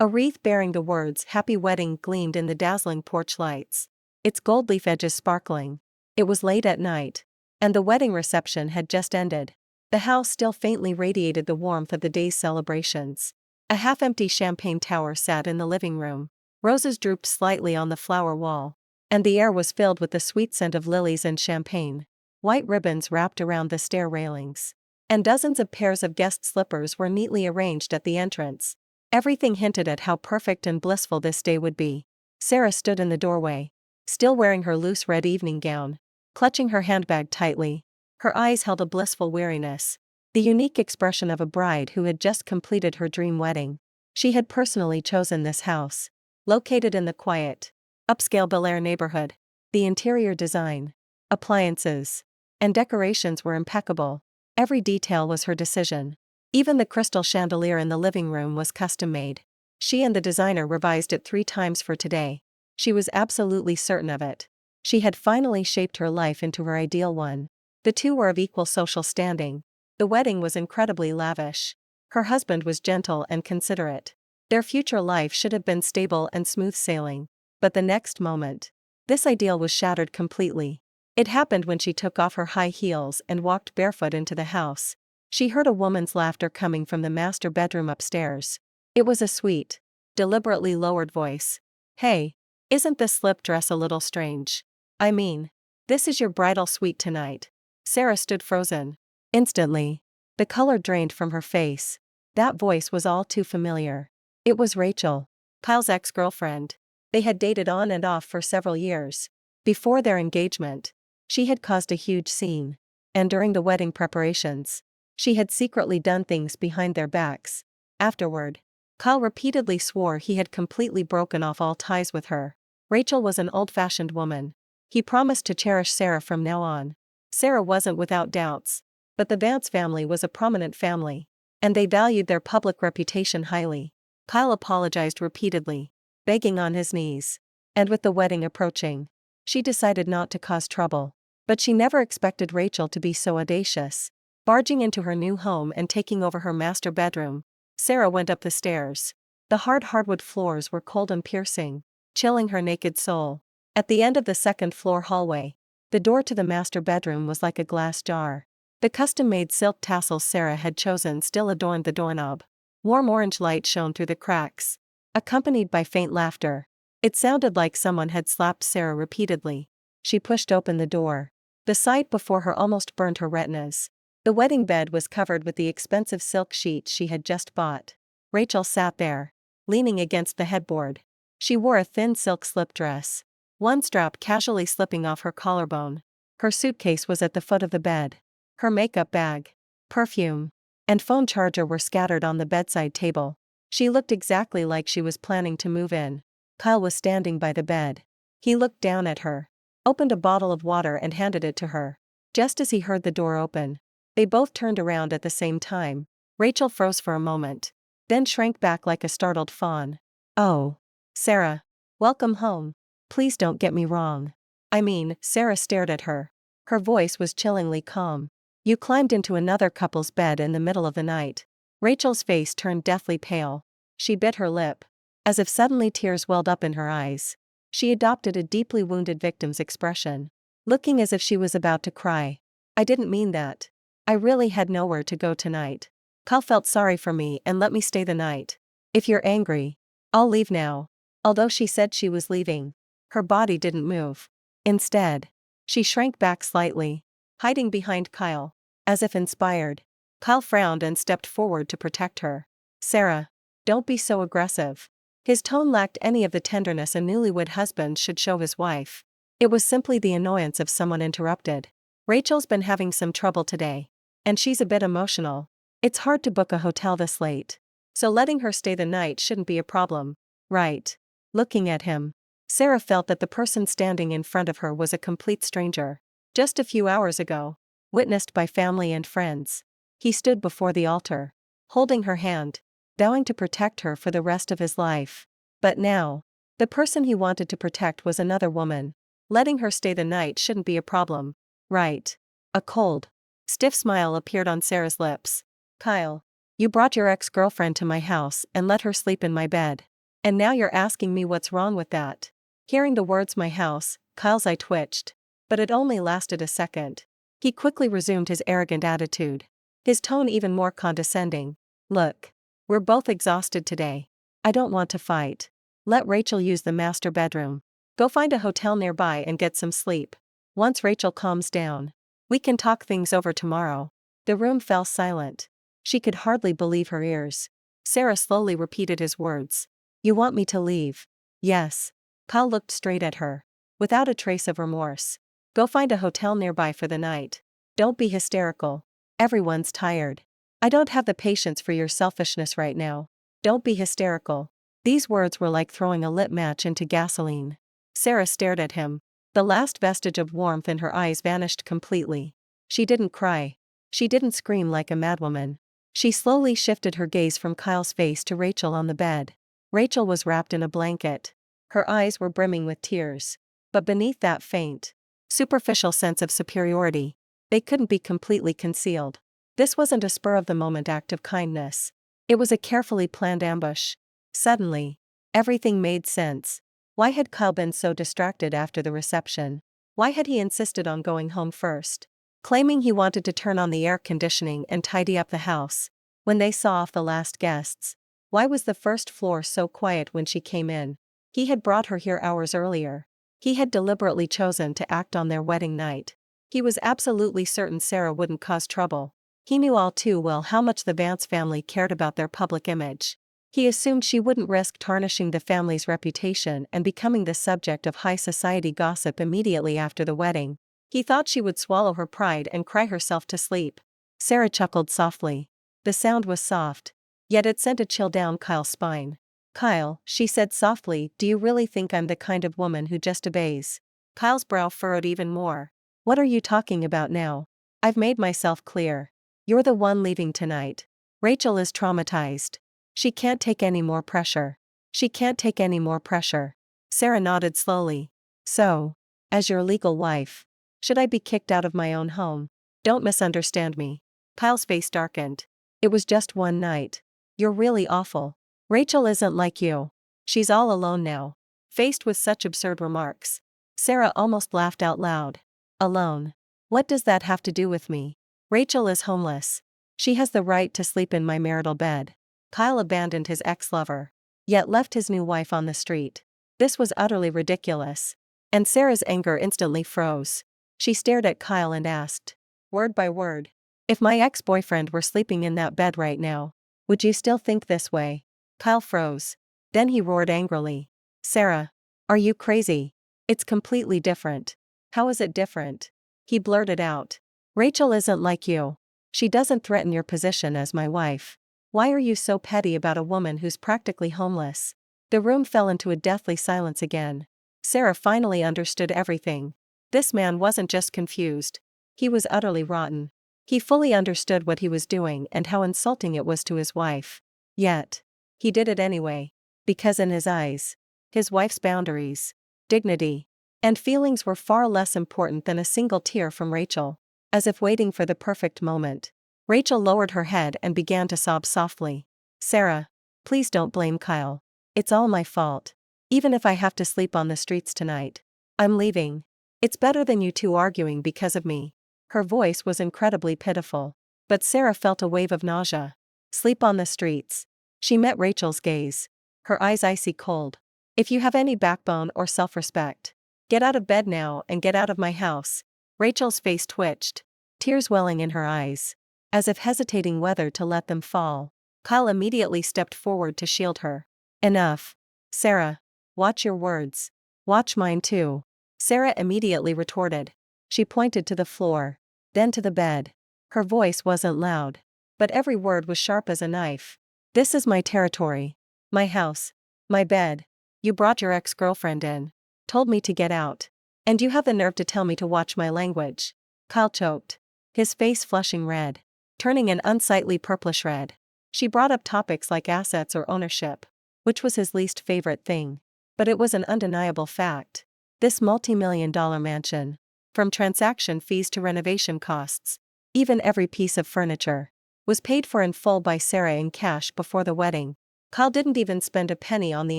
A wreath bearing the words "Happy Wedding" gleamed in the dazzling porch lights, its gold leaf edges sparkling. It was late at night, and the wedding reception had just ended. The house still faintly radiated the warmth of the day's celebrations. A half-empty champagne tower sat in the living room. Roses drooped slightly on the flower wall, and the air was filled with the sweet scent of lilies and champagne. White ribbons wrapped around the stair railings, and dozens of pairs of guest slippers were neatly arranged at the entrance. Everything hinted at how perfect and blissful this day would be. Sarah stood in the doorway, still wearing her loose red evening gown, clutching her handbag tightly. Her eyes held a blissful weariness, the unique expression of a bride who had just completed her dream wedding. She had personally chosen this house, located in the quiet, upscale Bel-Air neighborhood. The interior design, appliances, and decorations were impeccable. Every detail was her decision. Even the crystal chandelier in the living room was custom-made. She and the designer revised it 3 times for today. She was absolutely certain of it. She had finally shaped her life into her ideal one. The two were of equal social standing. The wedding was incredibly lavish. Her husband was gentle and considerate. Their future life should have been stable and smooth sailing. But the next moment, this ideal was shattered completely. It happened when she took off her high heels and walked barefoot into the house. She heard a woman's laughter coming from the master bedroom upstairs. It was a sweet, deliberately lowered voice. "Hey, isn't this slip dress a little strange? I mean, this is your bridal suite tonight." Sarah stood frozen. Instantly, the color drained from her face. That voice was all too familiar. It was Rachel, Kyle's ex-girlfriend. They had dated on and off for several years. Before their engagement, she had caused a huge scene. And during the wedding preparations, she had secretly done things behind their backs. Afterward, Kyle repeatedly swore he had completely broken off all ties with her. Rachel was an old-fashioned woman. He promised to cherish Sarah from now on. Sarah wasn't without doubts, but the Vance family was a prominent family, and they valued their public reputation highly. Kyle apologized repeatedly, begging on his knees. And with the wedding approaching, she decided not to cause trouble. But she never expected Rachel to be so audacious, barging into her new home and taking over her master bedroom. Sarah went up the stairs. The hardwood floors were cold and piercing, chilling her naked soul. At the end of the second-floor hallway, the door to the master bedroom was like a glass jar. The custom-made silk tassels Sarah had chosen still adorned the doorknob. Warm orange light shone through the cracks, accompanied by faint laughter. It sounded like someone had slapped Sarah repeatedly. She pushed open the door. The sight before her almost burned her retinas. The wedding bed was covered with the expensive silk sheet she had just bought. Rachel sat there, leaning against the headboard. She wore a thin silk slip dress, one strap casually slipping off her collarbone. Her suitcase was at the foot of the bed. Her makeup bag, perfume, and phone charger were scattered on the bedside table. She looked exactly like she was planning to move in. Kyle was standing by the bed. He looked down at her, opened a bottle of water and handed it to her. Just as he heard the door open, they both turned around at the same time. Rachel froze for a moment, then shrank back like a startled fawn. "Oh, Sarah. Welcome home. Please don't get me wrong. I mean," Sarah stared at her. Her voice was chillingly calm. "You climbed into another couple's bed in the middle of the night." Rachel's face turned deathly pale. She bit her lip, as if suddenly tears welled up in her eyes. She adopted a deeply wounded victim's expression, looking as if she was about to cry. "I didn't mean that. I really had nowhere to go tonight. Kyle felt sorry for me and let me stay the night. If you're angry, I'll leave now." Although she said she was leaving, her body didn't move. Instead, she shrank back slightly, hiding behind Kyle. As if inspired, Kyle frowned and stepped forward to protect her. "Sarah, don't be so aggressive." His tone lacked any of the tenderness a newlywed husband should show his wife. It was simply the annoyance of someone interrupted. "Rachel's been having some trouble today, and she's a bit emotional. It's hard to book a hotel this late, so letting her stay the night shouldn't be a problem, right?" Looking at him, Sarah felt that the person standing in front of her was a complete stranger. Just a few hours ago, witnessed by family and friends, he stood before the altar, holding her hand, vowing to protect her for the rest of his life. But now, the person he wanted to protect was another woman. Letting her stay the night shouldn't be a problem, right? A cold, stiff smile appeared on Sarah's lips. "Kyle, You brought your ex-girlfriend to my house and let her sleep in my bed. And now you're asking me what's wrong with that. Hearing the words my house, Kyle's eye twitched. But it only lasted a second. He quickly resumed his arrogant attitude. His tone even more condescending. Look. We're both exhausted today. I don't want to fight. Let Rachel use the master bedroom. Go find a hotel nearby and get some sleep. Once Rachel calms down, we can talk things over tomorrow. The room fell silent. She could hardly believe her ears. Sarah slowly repeated his words. You want me to leave? Yes. Kyle looked straight at her, without a trace of remorse. Go find a hotel nearby for the night. Don't be hysterical. Everyone's tired. I don't have the patience for your selfishness right now. Don't be hysterical. These words were like throwing a lit match into gasoline. Sarah stared at him. The last vestige of warmth in her eyes vanished completely. She didn't cry. She didn't scream like a madwoman. She slowly shifted her gaze from Kyle's face to Rachel on the bed. Rachel was wrapped in a blanket. Her eyes were brimming with tears. But beneath that faint, superficial sense of superiority, they couldn't be completely concealed. This wasn't a spur-of-the-moment act of kindness. It was a carefully planned ambush. Suddenly, everything made sense. Why had Kyle been so distracted after the reception? Why had he insisted on going home first, claiming he wanted to turn on the air conditioning and tidy up the house when they saw off the last guests? Why was the first floor so quiet when she came in? He had brought her here hours earlier. He had deliberately chosen to act on their wedding night. He was absolutely certain Sarah wouldn't cause trouble. He knew all too well how much the Vance family cared about their public image. He assumed she wouldn't risk tarnishing the family's reputation and becoming the subject of high society gossip immediately after the wedding. He thought she would swallow her pride and cry herself to sleep. Sarah chuckled softly. The sound was soft, yet it sent a chill down Kyle's spine. Kyle, she said softly, do you really think I'm the kind of woman who just obeys? Kyle's brow furrowed even more. What are you talking about now? I've made myself clear. You're the one leaving tonight. Rachel is traumatized. She can't take any more pressure. She can't take any more pressure. Sarah nodded slowly. So, as your legal wife, should I be kicked out of my own home? Don't misunderstand me. Kyle's face darkened. It was just one night. You're really awful. Rachel isn't like you. She's all alone now. Faced with such absurd remarks, Sarah almost laughed out loud. Alone? What does that have to do with me? Rachel is homeless. She has the right to sleep in my marital bed. Kyle abandoned his ex-lover, yet left his new wife on the street. This was utterly ridiculous. And Sarah's anger instantly froze. She stared at Kyle and asked, word by word, if my ex-boyfriend were sleeping in that bed right now, would you still think this way? Kyle froze. Then he roared angrily. Sarah, are you crazy? It's completely different. How is it different? He blurted out. Rachel isn't like you. She doesn't threaten your position as my wife. Why are you so petty about a woman who's practically homeless? The room fell into a deathly silence again. Sarah finally understood everything. This man wasn't just confused. He was utterly rotten. He fully understood what he was doing and how insulting it was to his wife. Yet, he did it anyway. Because in his eyes, his wife's boundaries, dignity, and feelings were far less important than a single tear from Rachel. As if waiting for the perfect moment, Rachel lowered her head and began to sob softly. Sarah, please don't blame Kyle. It's all my fault. Even if I have to sleep on the streets tonight, I'm leaving. It's better than you two arguing because of me. Her voice was incredibly pitiful. But Sarah felt a wave of nausea. Sleep on the streets. She met Rachel's gaze. Her eyes icy cold. If you have any backbone or self-respect, get out of bed now and get out of my house. Rachel's face twitched, tears welling in her eyes, as if hesitating whether to let them fall. Kyle immediately stepped forward to shield her. Enough. Sarah, watch your words. Watch mine too. Sarah immediately retorted. She pointed to the floor, then to the bed. Her voice wasn't loud, but every word was sharp as a knife. This is my territory. My house. My bed. You brought your ex-girlfriend in. Told me to get out. And you have the nerve to tell me to watch my language. Kyle choked, his face flushing red, turning an unsightly purplish red. She brought up topics like assets or ownership, which was his least favorite thing. But it was an undeniable fact. This multi-million-dollar mansion, from transaction fees to renovation costs, even every piece of furniture, was paid for in full by Sarah in cash before the wedding. Kyle didn't even spend a penny on the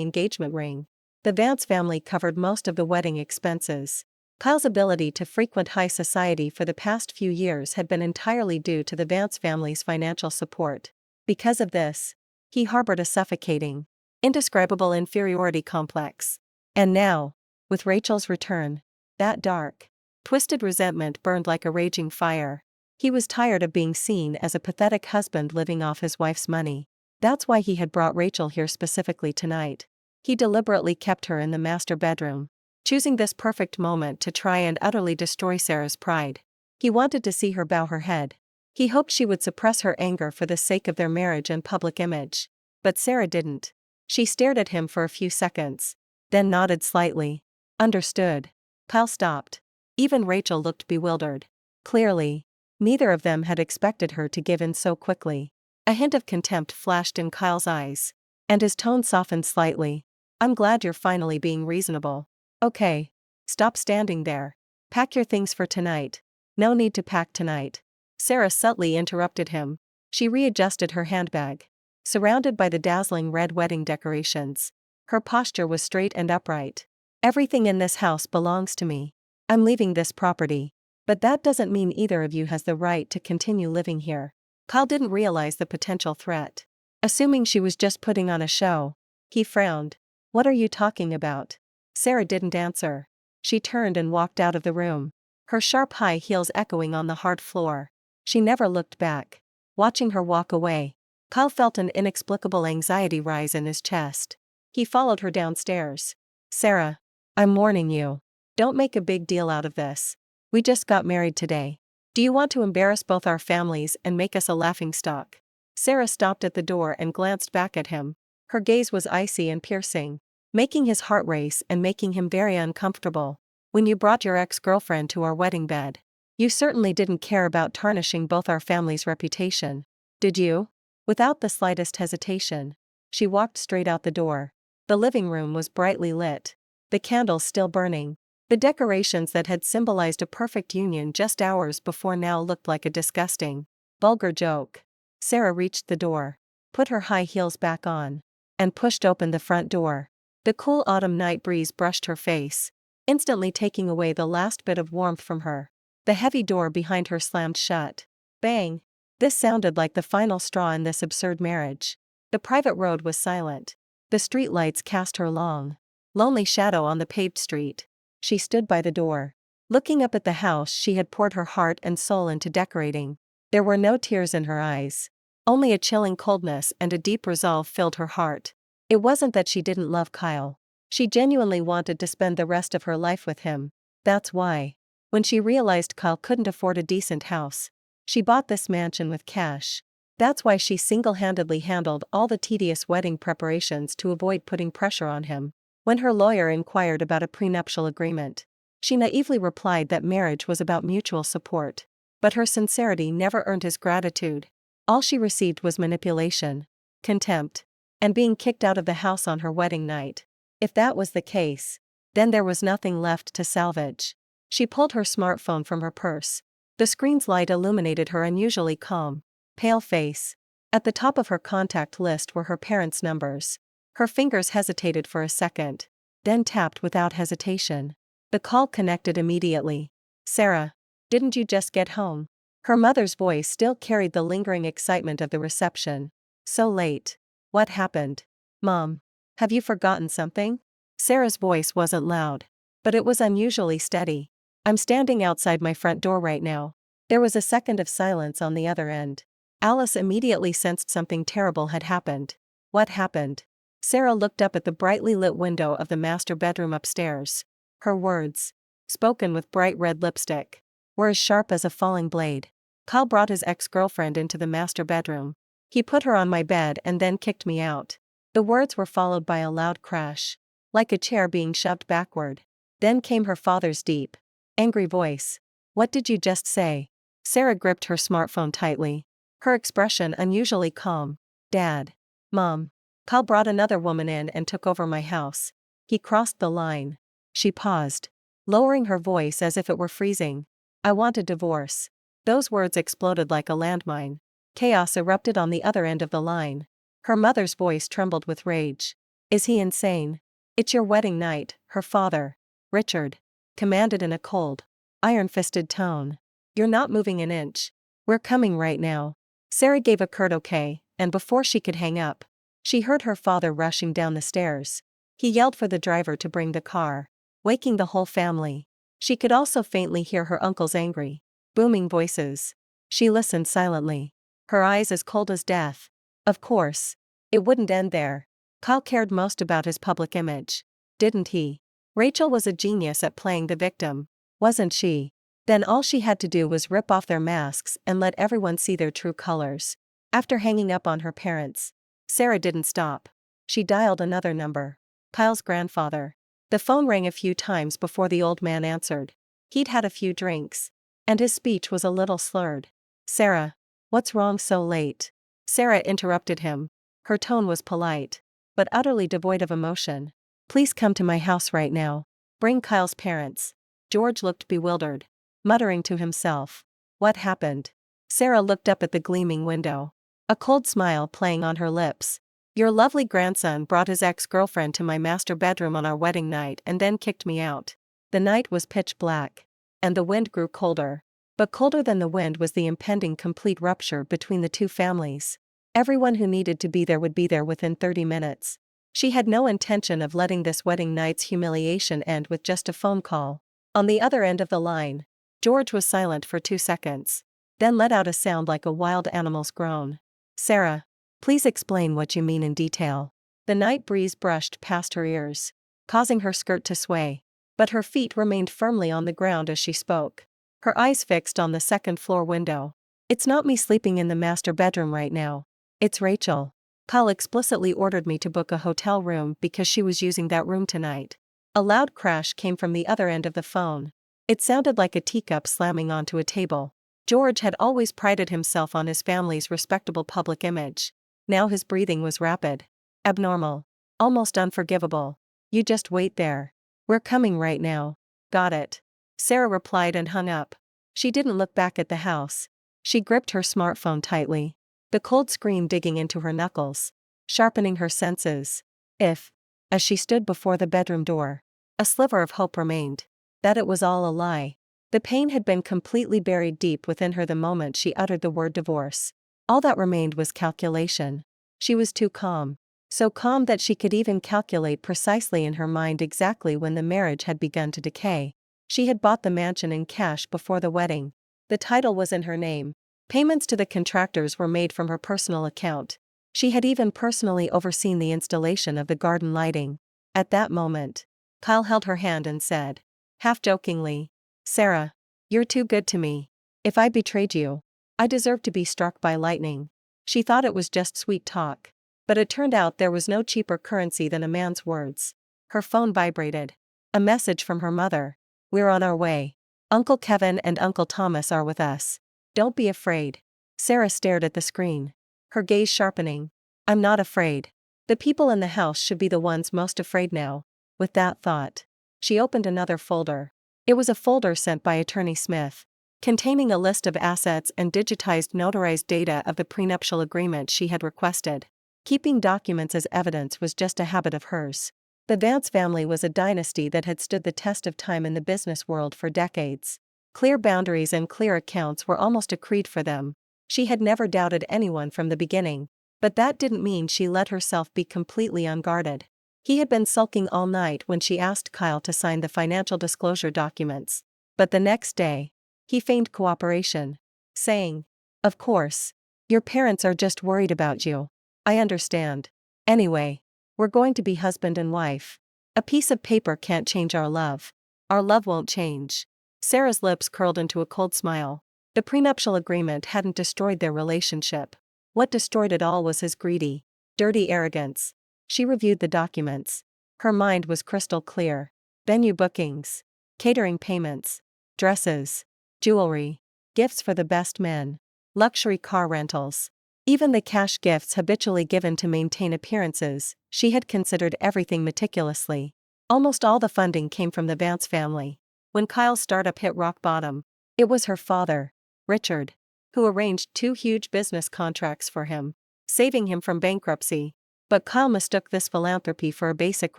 engagement ring. The Vance family covered most of the wedding expenses. Kyle's ability to frequent high society for the past few years had been entirely due to the Vance family's financial support. Because of this, he harbored a suffocating, indescribable inferiority complex. And now, with Rachel's return, that dark, twisted resentment burned like a raging fire. He was tired of being seen as a pathetic husband living off his wife's money. That's why he had brought Rachel here specifically tonight. He deliberately kept her in the master bedroom, choosing this perfect moment to try and utterly destroy Sarah's pride. He wanted to see her bow her head. He hoped she would suppress her anger for the sake of their marriage and public image. But Sarah didn't. She stared at him for a few seconds, then nodded slightly. Understood. Kyle stopped. Even Rachel looked bewildered. Clearly, neither of them had expected her to give in so quickly. A hint of contempt flashed in Kyle's eyes, and his tone softened slightly. I'm glad you're finally being reasonable. Okay. Stop standing there. Pack your things for tonight. No need to pack tonight. Sarah subtly interrupted him. She readjusted her handbag. Surrounded by the dazzling red wedding decorations, her posture was straight and upright. Everything in this house belongs to me. I'm leaving this property. But that doesn't mean either of you has the right to continue living here. Kyle didn't realize the potential threat. Assuming she was just putting on a show, he frowned. What are you talking about? Sarah didn't answer. She turned and walked out of the room, her sharp high heels echoing on the hard floor. She never looked back. Watching her walk away, Kyle felt an inexplicable anxiety rise in his chest. He followed her downstairs. Sarah, I'm warning you. Don't make a big deal out of this. We just got married today. Do you want to embarrass both our families and make us a laughingstock? Sarah stopped at the door and glanced back at him. Her gaze was icy and piercing, making his heart race and making him very uncomfortable. When you brought your ex-girlfriend to our wedding bed, you certainly didn't care about tarnishing both our family's reputation. Did you? Without the slightest hesitation, she walked straight out the door. The living room was brightly lit, the candles still burning. The decorations that had symbolized a perfect union just hours before now looked like a disgusting, vulgar joke. Sarah reached the door, put her high heels back on, and pushed open the front door. The cool autumn night breeze brushed her face, instantly taking away the last bit of warmth from her. The heavy door behind her slammed shut. Bang! This sounded like the final straw in this absurd marriage. The private road was silent. The streetlights cast her long, lonely shadow on the paved street. She stood by the door, looking up at the house she had poured her heart and soul into decorating. There were no tears in her eyes. Only a chilling coldness and a deep resolve filled her heart. It wasn't that she didn't love Kyle. She genuinely wanted to spend the rest of her life with him. That's why, when she realized Kyle couldn't afford a decent house, she bought this mansion with cash. That's why she single-handedly handled all the tedious wedding preparations to avoid putting pressure on him. When her lawyer inquired about a prenuptial agreement, she naively replied that marriage was about mutual support. But her sincerity never earned his gratitude. All she received was manipulation, contempt, and being kicked out of the house on her wedding night. If that was the case, then there was nothing left to salvage. She pulled her smartphone from her purse. The screen's light illuminated her unusually calm, pale face. At the top of her contact list were her parents' numbers. Her fingers hesitated for a second, then tapped without hesitation. The call connected immediately. Sarah, didn't you just get home? Her mother's voice still carried the lingering excitement of the reception. So late. What happened? Mom, have you forgotten something? Sarah's voice wasn't loud, but it was unusually steady. I'm standing outside my front door right now. There was a second of silence on the other end. Alice immediately sensed something terrible had happened. What happened? Sarah looked up at the brightly lit window of the master bedroom upstairs. Her words, spoken with bright red lipstick, were as sharp as a falling blade. Kyle brought his ex-girlfriend into the master bedroom. He put her on my bed and then kicked me out. The words were followed by a loud crash, like a chair being shoved backward. Then came her father's deep, angry voice. What did you just say? Sarah gripped her smartphone tightly, her expression unusually calm. Dad. Mom. Kyle brought another woman in and took over my house. He crossed the line. She paused, lowering her voice as if it were freezing. I want a divorce. Those words exploded like a landmine. Chaos erupted on the other end of the line. Her mother's voice trembled with rage. Is he insane? It's your wedding night, her father, Richard, commanded in a cold, iron-fisted tone. You're not moving an inch. We're coming right now. Sarah gave a curt okay, and before she could hang up, she heard her father rushing down the stairs. He yelled for the driver to bring the car, waking the whole family. She could also faintly hear her uncle's angry, booming voices. She listened silently, her eyes as cold as death. Of course, it wouldn't end there. Kyle cared most about his public image, didn't he? Rachel was a genius at playing the victim, wasn't she? Then all she had to do was rip off their masks and let everyone see their true colors. After hanging up on her parents, Sarah didn't stop. She dialed another number. Kyle's grandfather. The phone rang a few times before the old man answered. He'd had a few drinks, and his speech was a little slurred. Sarah, what's wrong so late? Sarah interrupted him. Her tone was polite, but utterly devoid of emotion. Please come to my house right now. Bring Kyle's parents. George looked bewildered, muttering to himself. What happened? Sarah looked up at the gleaming window, a cold smile playing on her lips. Your lovely grandson brought his ex-girlfriend to my master bedroom on our wedding night and then kicked me out. The night was pitch black, and the wind grew colder. But colder than the wind was the impending complete rupture between the two families. Everyone who needed to be there would be there within 30 minutes. She had no intention of letting this wedding night's humiliation end with just a phone call. On the other end of the line, George was silent for 2 seconds, then let out a sound like a wild animal's groan. Sarah, please explain what you mean in detail. The night breeze brushed past her ears, causing her skirt to sway, but her feet remained firmly on the ground as she spoke, her eyes fixed on the second-floor window. It's not me sleeping in the master bedroom right now. It's Rachel. Kyle explicitly ordered me to book a hotel room because she was using that room tonight. A loud crash came from the other end of the phone. It sounded like a teacup slamming onto a table. George had always prided himself on his family's respectable public image. Now his breathing was rapid, abnormal, almost unforgivable. You just wait there. We're coming right now. Got it. Sarah replied and hung up. She didn't look back at the house. She gripped her smartphone tightly, the cold screen digging into her knuckles, sharpening her senses. As she stood before the bedroom door, a sliver of hope remained. That it was all a lie. The pain had been completely buried deep within her the moment she uttered the word divorce. All that remained was calculation. She was too calm. So calm that she could even calculate precisely in her mind exactly when the marriage had begun to decay. She had bought the mansion in cash before the wedding. The title was in her name. Payments to the contractors were made from her personal account. She had even personally overseen the installation of the garden lighting. At that moment, Kyle held her hand and said, half jokingly, Sarah, you're too good to me. If I betrayed you, I deserve to be struck by lightning. She thought it was just sweet talk, but it turned out there was no cheaper currency than a man's words. Her phone vibrated. A message from her mother. We're on our way. Uncle Kevin and Uncle Thomas are with us. Don't be afraid. Sarah stared at the screen, her gaze sharpening. I'm not afraid. The people in the house should be the ones most afraid now. With that thought, she opened another folder. It was a folder sent by Attorney Smith, containing a list of assets and digitized notarized data of the prenuptial agreement she had requested. Keeping documents as evidence was just a habit of hers. The Vance family was a dynasty that had stood the test of time in the business world for decades. Clear boundaries and clear accounts were almost a creed for them. She had never doubted anyone from the beginning, but that didn't mean she let herself be completely unguarded. He had been sulking all night when she asked Kyle to sign the financial disclosure documents, but the next day, he feigned cooperation, saying, Of course. Your parents are just worried about you. I understand. Anyway, we're going to be husband and wife. A piece of paper can't change our love. Our love won't change. Sarah's lips curled into a cold smile. The prenuptial agreement hadn't destroyed their relationship. What destroyed it all was his greedy, dirty arrogance. She reviewed the documents. Her mind was crystal clear. Venue bookings, catering payments, dresses, jewelry, gifts for the best men, luxury car rentals. Even the cash gifts habitually given to maintain appearances, she had considered everything meticulously. Almost all the funding came from the Vance family. When Kyle's startup hit rock bottom, it was her father, Richard, who arranged 2 huge business contracts for him, saving him from bankruptcy. But Kyle mistook this philanthropy for a basic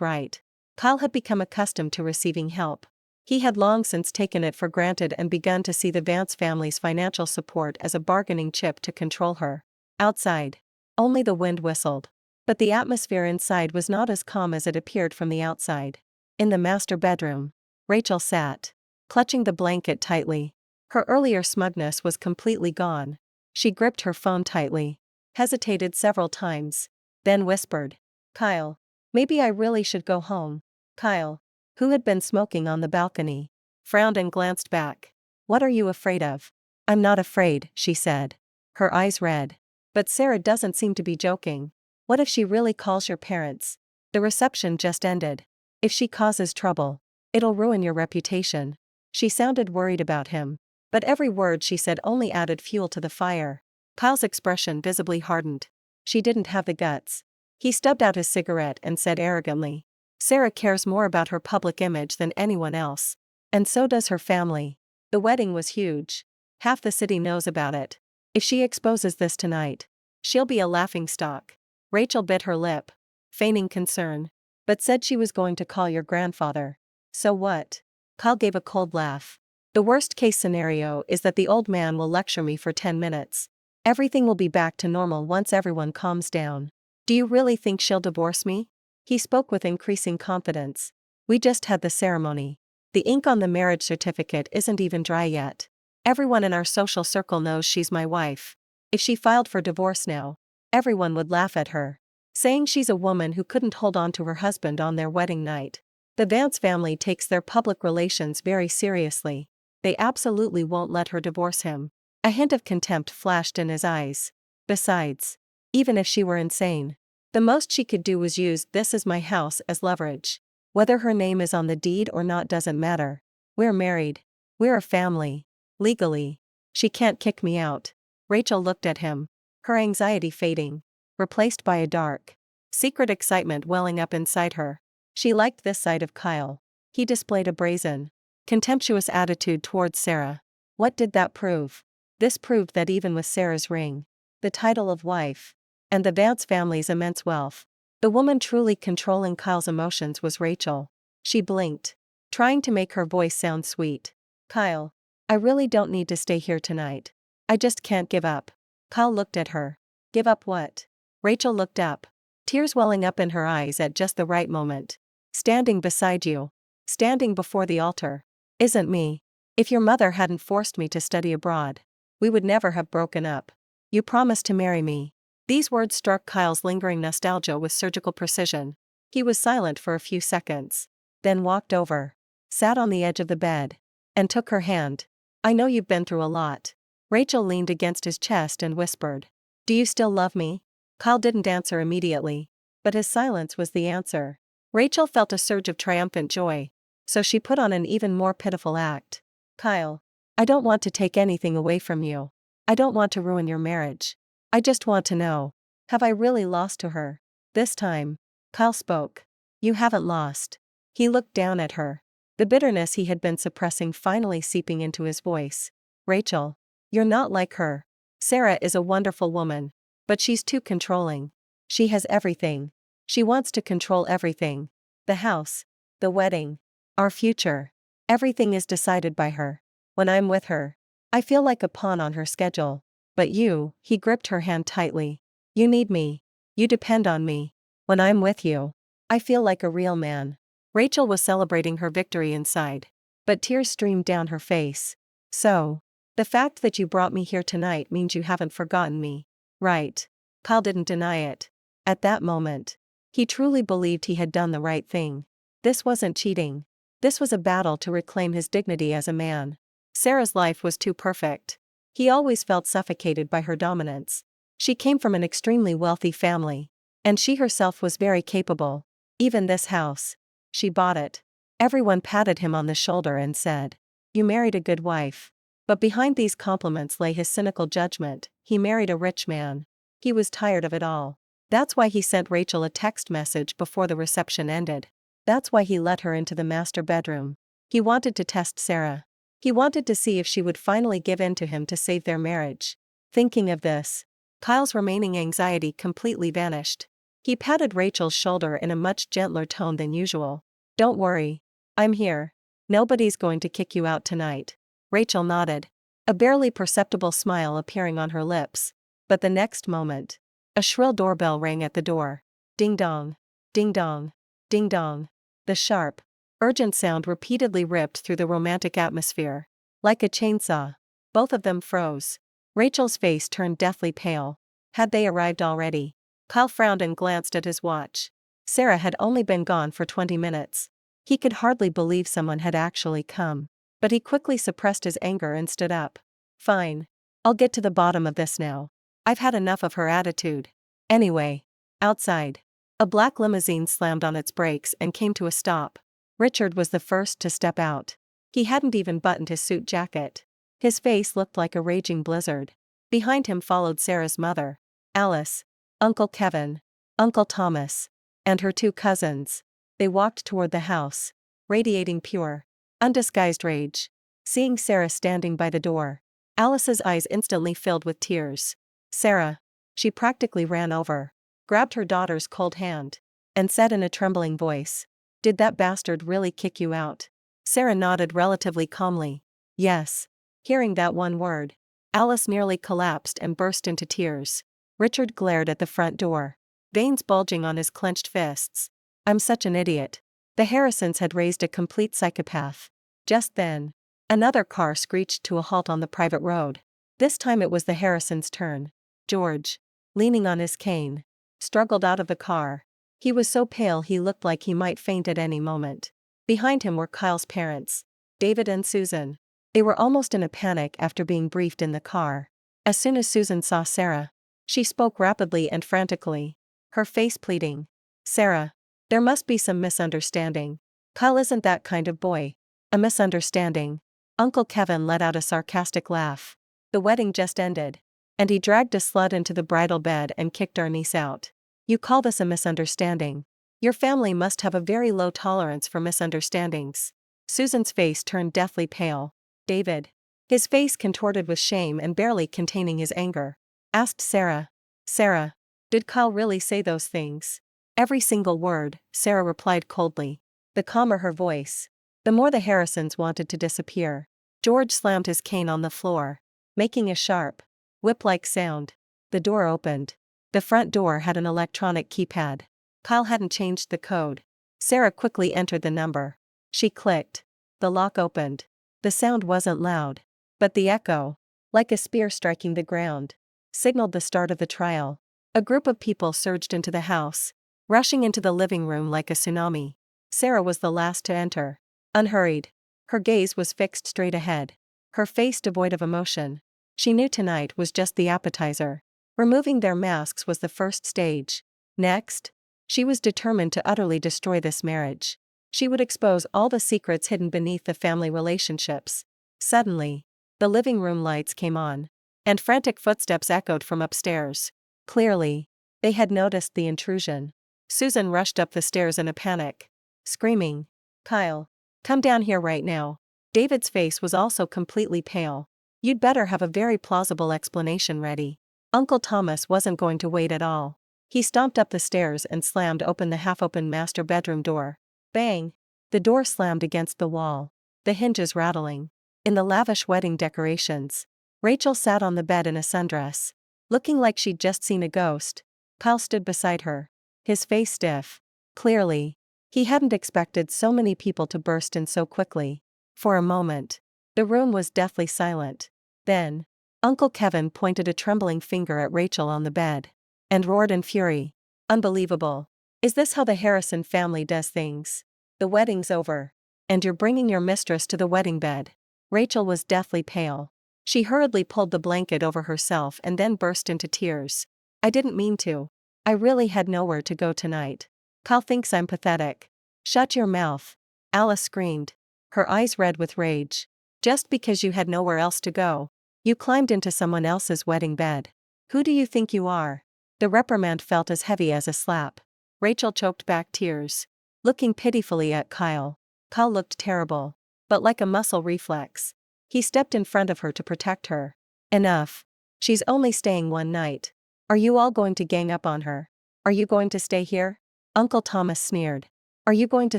right. Kyle had become accustomed to receiving help. He had long since taken it for granted and begun to see the Vance family's financial support as a bargaining chip to control her. Outside, only the wind whistled. But the atmosphere inside was not as calm as it appeared from the outside. In the master bedroom, Rachel sat, clutching the blanket tightly. Her earlier smugness was completely gone. She gripped her phone tightly, hesitated several times, then whispered, "Kyle, maybe I really should go home." Kyle, who had been smoking on the balcony, frowned and glanced back. "What are you afraid of?" "I'm not afraid," she said, her eyes red. "But Sarah doesn't seem to be joking. What if she really calls your parents? The reception just ended. If she causes trouble, it'll ruin your reputation." She sounded worried about him, but every word she said only added fuel to the fire. Kyle's expression visibly hardened. She didn't have the guts. He stubbed out his cigarette and said arrogantly, "Sarah cares more about her public image than anyone else. And so does her family. The wedding was huge. Half the city knows about it. If she exposes this tonight, she'll be a laughingstock." Rachel bit her lip, feigning concern, but said she was going to call your grandfather. "So what?" Kyle gave a cold laugh. "The worst-case scenario is that the old man will lecture me for 10 minutes. Everything will be back to normal once everyone calms down." "Do you really think she'll divorce me?" He spoke with increasing confidence. "We just had the ceremony. The ink on the marriage certificate isn't even dry yet. Everyone in our social circle knows she's my wife. If she filed for divorce now, everyone would laugh at her, saying she's a woman who couldn't hold on to her husband on their wedding night. The Vance family takes their public relations very seriously. They absolutely won't let her divorce him." A hint of contempt flashed in his eyes. "Besides, even if she were insane, the most she could do was use 'this is my house' as leverage. Whether her name is on the deed or not doesn't matter. We're married. We're a family. Legally. She can't kick me out." Rachel looked at him, her anxiety fading, replaced by a dark, secret excitement welling up inside her. She liked this side of Kyle. He displayed a brazen, contemptuous attitude towards Sarah. What did that prove? This proved that even with Sarah's ring, the title of wife, and the Vance family's immense wealth, the woman truly controlling Kyle's emotions was Rachel. She blinked, trying to make her voice sound sweet. "Kyle, I really don't need to stay here tonight. I just can't give up." Kyle looked at her. "Give up what?" Rachel looked up, tears welling up in her eyes at just the right moment. "Standing beside you. Standing before the altar. Isn't me. If your mother hadn't forced me to study abroad, we would never have broken up. You promised to marry me." These words struck Kyle's lingering nostalgia with surgical precision. He was silent for a few seconds, then walked over, sat on the edge of the bed, and took her hand. "I know you've been through a lot." Rachel leaned against his chest and whispered, "Do you still love me?" Kyle didn't answer immediately, but his silence was the answer. Rachel felt a surge of triumphant joy, so she put on an even more pitiful act. "Kyle, I don't want to take anything away from you. I don't want to ruin your marriage. I just want to know, have I really lost to her?" This time, Kyle spoke. "You haven't lost." He looked down at her, the bitterness he had been suppressing finally seeping into his voice. "Rachel, you're not like her. Sarah is a wonderful woman, but she's too controlling. She has everything. She wants to control everything. The house, the wedding, our future. Everything is decided by her. When I'm with her, I feel like a pawn on her schedule. But you," he gripped her hand tightly. "You need me. You depend on me. When I'm with you, I feel like a real man." Rachel was celebrating her victory inside, but tears streamed down her face. "So, the fact that you brought me here tonight means you haven't forgotten me, right?" Kyle didn't deny it. At that moment, he truly believed he had done the right thing. This wasn't cheating. This was a battle to reclaim his dignity as a man. Sarah's life was too perfect. He always felt suffocated by her dominance. She came from an extremely wealthy family, and she herself was very capable. Even this house. She bought it. Everyone patted him on the shoulder and said, "You married a good wife." But behind these compliments lay his cynical judgment. He married a rich man. He was tired of it all. That's why he sent Rachel a text message before the reception ended. That's why he let her into the master bedroom. He wanted to test Sarah. He wanted to see if she would finally give in to him to save their marriage. Thinking of this, Kyle's remaining anxiety completely vanished. He patted Rachel's shoulder in a much gentler tone than usual. Don't worry. I'm here. Nobody's going to kick you out tonight. Rachel nodded, a barely perceptible smile appearing on her lips. But the next moment, a shrill doorbell rang at the door. Ding dong. Ding dong. Ding dong. The sharp, urgent sound repeatedly ripped through the romantic atmosphere. Like a chainsaw. Both of them froze. Rachel's face turned deathly pale. Had they arrived already? Kyle frowned and glanced at his watch. Sarah had only been gone for 20 minutes. He could hardly believe someone had actually come. But he quickly suppressed his anger and stood up. Fine. I'll get to the bottom of this now. I've had enough of her attitude. Anyway. Outside. A black limousine slammed on its brakes and came to a stop. Richard was the first to step out. He hadn't even buttoned his suit jacket. His face looked like a raging blizzard. Behind him followed Sarah's mother, Alice, Uncle Kevin, Uncle Thomas, and her 2 cousins. They walked toward the house, radiating pure, undisguised rage. Seeing Sarah standing by the door, Alice's eyes instantly filled with tears. Sarah. She practically ran over, grabbed her daughter's cold hand, and said in a trembling voice, "Did that bastard really kick you out?" Sarah nodded relatively calmly. Yes. Hearing that one word, Alice nearly collapsed and burst into tears. Richard glared at the front door, veins bulging on his clenched fists. I'm such an idiot. The Harrisons had raised a complete psychopath. Just then, another car screeched to a halt on the private road. This time it was the Harrisons' turn. George, leaning on his cane, struggled out of the car. He was so pale he looked like he might faint at any moment. Behind him were Kyle's parents, David and Susan. They were almost in a panic after being briefed in the car. As soon as Susan saw Sarah, she spoke rapidly and frantically, her face pleading. Sarah, there must be some misunderstanding. Kyle isn't that kind of boy. A misunderstanding. Uncle Kevin let out a sarcastic laugh. The wedding just ended, and he dragged a slut into the bridal bed and kicked our niece out. You call this a misunderstanding? Your family must have a very low tolerance for misunderstandings. Susan's face turned deathly pale. David, his face contorted with shame and barely containing his anger, asked Sarah. Sarah, did Kyle really say those things? Every single word, Sarah replied coldly. The calmer her voice, the more the Harrisons wanted to disappear. George slammed his cane on the floor, making a sharp, whip-like sound. The door opened. The front door had an electronic keypad. Kyle hadn't changed the code. Sarah quickly entered the number. She clicked. The lock opened. The sound wasn't loud, but the echo, like a spear striking the ground, signaled the start of the trial. A group of people surged into the house, rushing into the living room like a tsunami. Sarah was the last to enter. Unhurried. Her gaze was fixed straight ahead, her face devoid of emotion. She knew tonight was just the appetizer. Removing their masks was the first stage. Next, she was determined to utterly destroy this marriage. She would expose all the secrets hidden beneath the family relationships. Suddenly, the living room lights came on, and frantic footsteps echoed from upstairs. Clearly, they had noticed the intrusion. Susan rushed up the stairs in a panic, screaming, Kyle, come down here right now. David's face was also completely pale. You'd better have a very plausible explanation ready. Uncle Thomas wasn't going to wait at all. He stomped up the stairs and slammed open the half-open master bedroom door. Bang! The door slammed against the wall, the hinges rattling. In the lavish wedding decorations, Rachel sat on the bed in a sundress, looking like she'd just seen a ghost. Kyle stood beside her, his face stiff. Clearly, he hadn't expected so many people to burst in so quickly. For a moment, the room was deathly silent. Then, Uncle Kevin pointed a trembling finger at Rachel on the bed, and roared in fury. Unbelievable. Is this how the Harrison family does things? The wedding's over, and you're bringing your mistress to the wedding bed. Rachel was deathly pale. She hurriedly pulled the blanket over herself and then burst into tears. I didn't mean to. I really had nowhere to go tonight. Kyle thinks I'm pathetic. Shut your mouth. Alice screamed, her eyes red with rage. Just because you had nowhere else to go, you climbed into someone else's wedding bed. Who do you think you are? The reprimand felt as heavy as a slap. Rachel choked back tears, looking pitifully at Kyle. Kyle looked terrible, but like a muscle reflex, he stepped in front of her to protect her. Enough. She's only staying one night. Are you all going to gang up on her? Are you going to stay here? Uncle Thomas sneered. Are you going to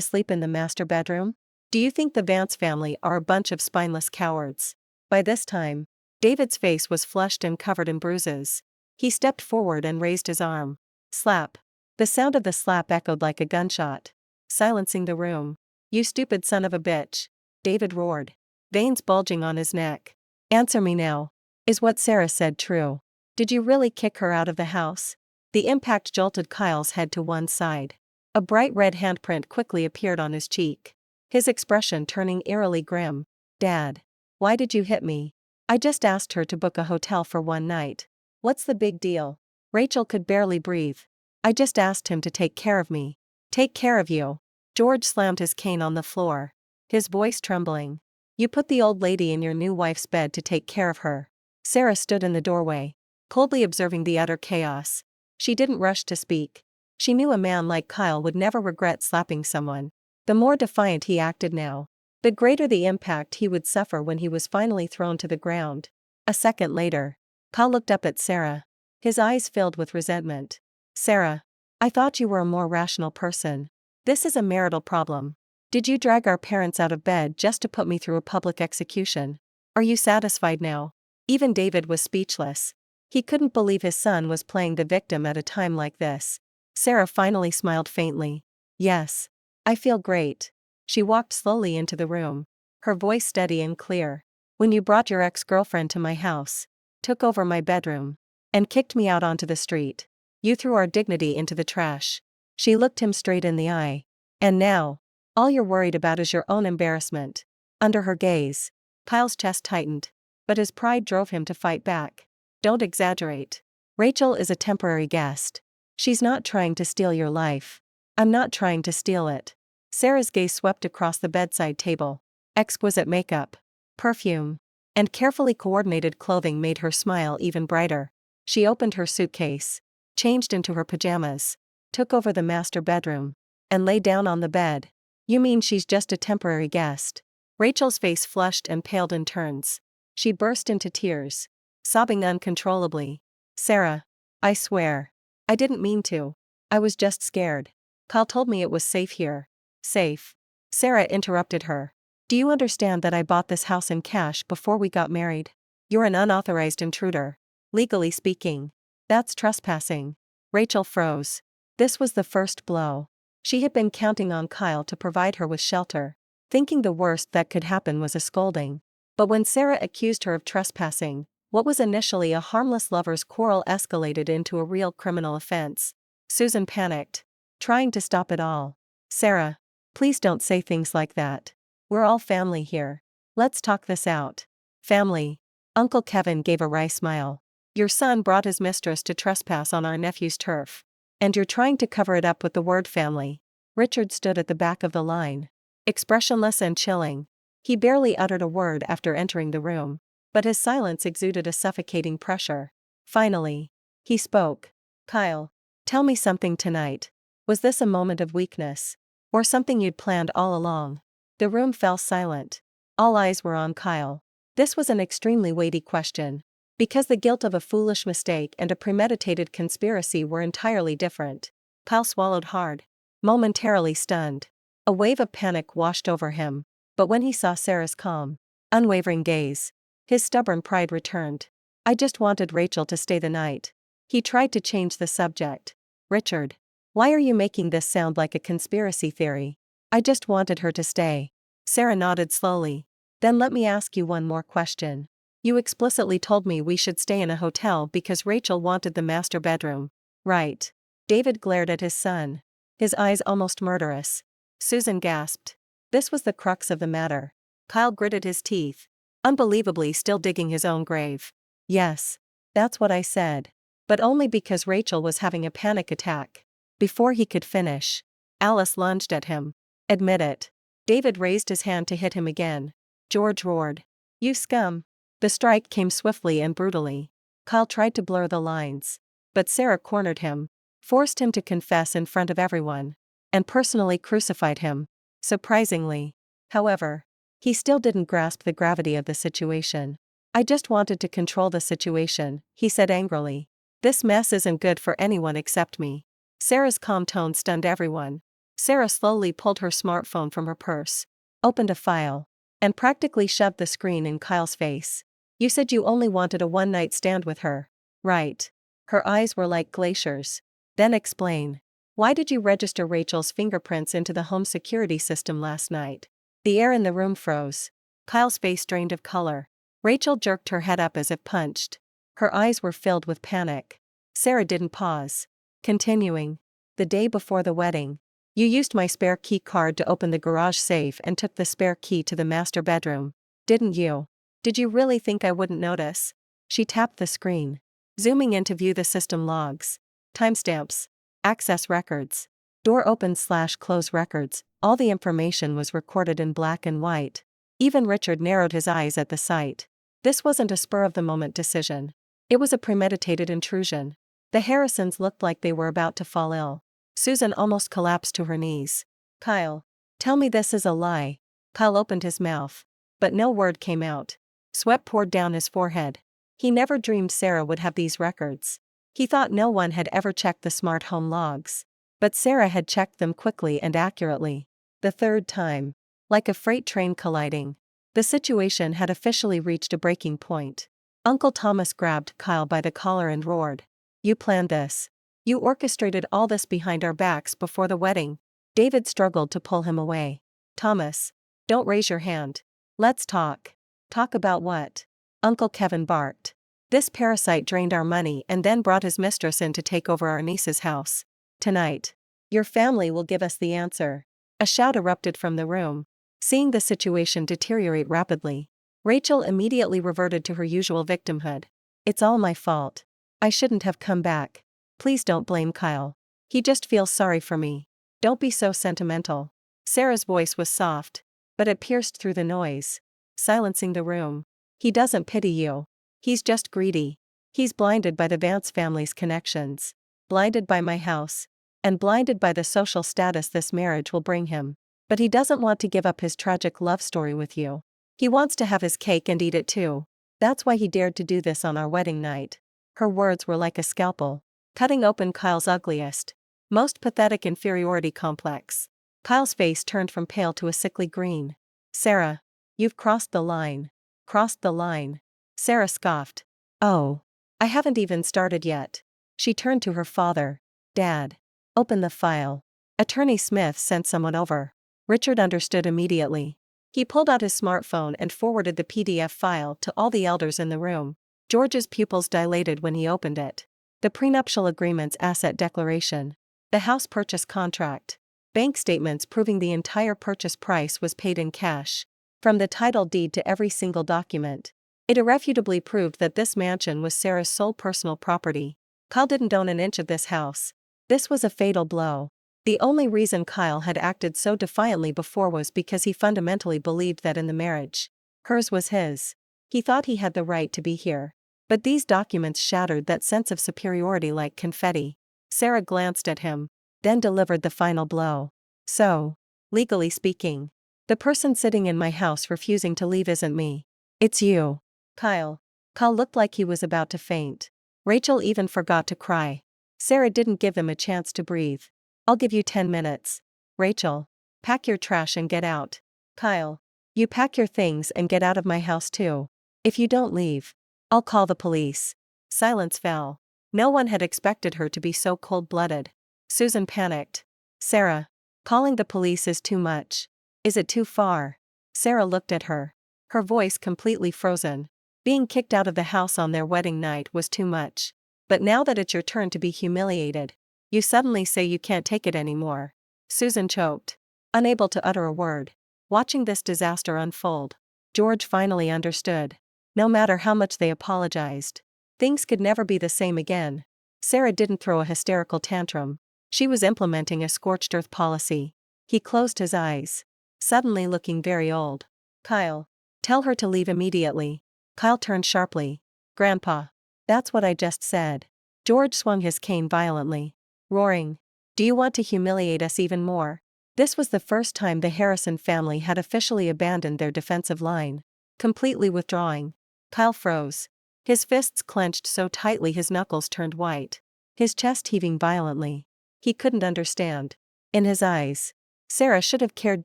sleep in the master bedroom? Do you think the Vance family are a bunch of spineless cowards? By this time, David's face was flushed and covered in bruises. He stepped forward and raised his arm. Slap. The sound of the slap echoed like a gunshot, silencing the room. You stupid son of a bitch, David roared, veins bulging on his neck. Answer me now. Is what Sarah said true? Did you really kick her out of the house? The impact jolted Kyle's head to one side. A bright red handprint quickly appeared on his cheek, his expression turning eerily grim. Dad, why did you hit me? I just asked her to book a hotel for one night. What's the big deal? Rachel could barely breathe. I just asked him to take care of me. Take care of you. George slammed his cane on the floor, his voice trembling. You put the old lady in your new wife's bed to take care of her. Sarah stood in the doorway, coldly observing the utter chaos. She didn't rush to speak. She knew a man like Kyle would never regret slapping someone. The more defiant he acted now, the greater the impact he would suffer when he was finally thrown to the ground. A second later, Kyle looked up at Sarah, his eyes filled with resentment. Sarah, I thought you were a more rational person. This is a marital problem. Did you drag our parents out of bed just to put me through a public execution? Are you satisfied now? Even David was speechless. He couldn't believe his son was playing the victim at a time like this. Sarah finally smiled faintly. Yes. I feel great. She walked slowly into the room, her voice steady and clear. When you brought your ex-girlfriend to my house, took over my bedroom, and kicked me out onto the street, you threw our dignity into the trash. She looked him straight in the eye. And now, all you're worried about is your own embarrassment. Under her gaze, Kyle's chest tightened, but his pride drove him to fight back. Don't exaggerate. Rachel is a temporary guest. She's not trying to steal your life. I'm not trying to steal it. Sarah's gaze swept across the bedside table. Exquisite makeup, perfume, and carefully coordinated clothing made her smile even brighter. She opened her suitcase, changed into her pajamas, took over the master bedroom, and lay down on the bed. You mean she's just a temporary guest? Rachel's face flushed and paled in turns. She burst into tears, sobbing uncontrollably. Sarah, I swear, I didn't mean to. I was just scared. Kyle told me it was safe here. Safe. Sarah interrupted her. Do you understand that I bought this house in cash before we got married? You're an unauthorized intruder. Legally speaking, that's trespassing. Rachel froze. This was the first blow. She had been counting on Kyle to provide her with shelter, thinking the worst that could happen was a scolding. But when Sarah accused her of trespassing, what was initially a harmless lover's quarrel escalated into a real criminal offense. Susan panicked, trying to stop it all. Sarah, please don't say things like that. We're all family here. Let's talk this out. Family. Uncle Kevin gave a wry smile. Your son brought his mistress to trespass on our nephew's turf. And you're trying to cover it up with the word family. Richard stood at the back of the line, expressionless and chilling. He barely uttered a word after entering the room, but his silence exuded a suffocating pressure. Finally, he spoke. Kyle, tell me something tonight. Was this a moment of weakness? Or something you'd planned all along? The room fell silent. All eyes were on Kyle. This was an extremely weighty question, because the guilt of a foolish mistake and a premeditated conspiracy were entirely different. Kyle swallowed hard, momentarily stunned. A wave of panic washed over him, but when he saw Sarah's calm, unwavering gaze, his stubborn pride returned. I just wanted Rachel to stay the night. He tried to change the subject. Richard, why are you making this sound like a conspiracy theory? I just wanted her to stay. Sarah nodded slowly. Then let me ask you one more question. You explicitly told me we should stay in a hotel because Rachel wanted the master bedroom. Right. David glared at his son, his eyes almost murderous. Susan gasped. This was the crux of the matter. Kyle gritted his teeth, unbelievably still digging his own grave. Yes. That's what I said. But only because Rachel was having a panic attack. Before he could finish, Alice lunged at him. Admit it. David raised his hand to hit him again. George roared. You scum. The strike came swiftly and brutally. Kyle tried to blur the lines, but Sarah cornered him, forced him to confess in front of everyone, and personally crucified him. Surprisingly, however, he still didn't grasp the gravity of the situation. I just wanted to control the situation, he said angrily. This mess isn't good for anyone except me. Sarah's calm tone stunned everyone. Sarah slowly pulled her smartphone from her purse, opened a file, and practically shoved the screen in Kyle's face. You said you only wanted a one-night stand with her, right? Her eyes were like glaciers. Then explain. Why did you register Rachel's fingerprints into the home security system last night? The air in the room froze. Kyle's face drained of color. Rachel jerked her head up as if punched. Her eyes were filled with panic. Sarah didn't pause. Continuing. The day before the wedding. You used my spare key card to open the garage safe and took the spare key to the master bedroom. Didn't you? Did you really think I wouldn't notice? She tapped the screen, zooming in to view the system logs. Timestamps. Access records. Door open/close records. All the information was recorded in black and white. Even Richard narrowed his eyes at the sight. This wasn't a spur-of-the-moment decision. It was a premeditated intrusion. The Harrisons looked like they were about to fall ill. Susan almost collapsed to her knees. Kyle. Tell me this is a lie. Kyle opened his mouth. But no word came out. Sweat poured down his forehead. He never dreamed Sarah would have these records. He thought no one had ever checked the smart home logs. But Sarah had checked them quickly and accurately. The third time. Like a freight train colliding. The situation had officially reached a breaking point. Uncle Thomas grabbed Kyle by the collar and roared. You planned this. You orchestrated all this behind our backs before the wedding. David struggled to pull him away. Thomas. Don't raise your hand. Let's talk. Talk about what? Uncle Kevin barked. This parasite drained our money and then brought his mistress in to take over our niece's house. Tonight. Your family will give us the answer. A shout erupted from the room. Seeing the situation deteriorate rapidly, Rachel immediately reverted to her usual victimhood. It's all my fault. I shouldn't have come back. Please don't blame Kyle. He just feels sorry for me. Don't be so sentimental. Sarah's voice was soft, but it pierced through the noise, silencing the room. He doesn't pity you. He's just greedy. He's blinded by the Vance family's connections, blinded by my house, and blinded by the social status this marriage will bring him. But he doesn't want to give up his tragic love story with you. He wants to have his cake and eat it too. That's why he dared to do this on our wedding night. Her words were like a scalpel, cutting open Kyle's ugliest, most pathetic inferiority complex. Kyle's face turned from pale to a sickly green. Sarah. You've crossed the line. Crossed the line. Sarah scoffed. Oh. I haven't even started yet. She turned to her father. Dad. Open the file. Attorney Smith sent someone over. Richard understood immediately. He pulled out his smartphone and forwarded the PDF file to all the elders in the room. George's pupils dilated when he opened it. The prenuptial agreement's asset declaration. The house purchase contract. Bank statements proving the entire purchase price was paid in cash. From the title deed to every single document. It irrefutably proved that this mansion was Sarah's sole personal property. Kyle didn't own an inch of this house. This was a fatal blow. The only reason Kyle had acted so defiantly before was because he fundamentally believed that in the marriage, hers was his. He thought he had the right to be here. But these documents shattered that sense of superiority like confetti. Sarah glanced at him, then delivered the final blow. So, legally speaking, the person sitting in my house refusing to leave isn't me. It's you. Kyle. Kyle looked like he was about to faint. Rachel even forgot to cry. Sarah didn't give him a chance to breathe. I'll give you 10 minutes. Rachel. Pack your trash and get out. Kyle. You pack your things and get out of my house too. If you don't leave, I'll call the police. Silence fell. No one had expected her to be so cold-blooded. Susan panicked. Sarah. Calling the police is too much. Is it too far? Sarah looked at her. Her voice completely frozen. Being kicked out of the house on their wedding night was too much. But now that it's your turn to be humiliated, you suddenly say you can't take it anymore. Susan choked, unable to utter a word. Watching this disaster unfold, George finally understood. No matter how much they apologized, things could never be the same again. Sarah didn't throw a hysterical tantrum. She was implementing a scorched earth policy. He closed his eyes, suddenly looking very old. Kyle. Tell her to leave immediately. Kyle turned sharply. Grandpa. That's what I just said. George swung his cane violently, roaring. Do you want to humiliate us even more? This was the first time the Harrison family had officially abandoned their defensive line, completely withdrawing. Kyle froze. His fists clenched so tightly his knuckles turned white. His chest heaving violently. He couldn't understand. In his eyes, Sarah should have cared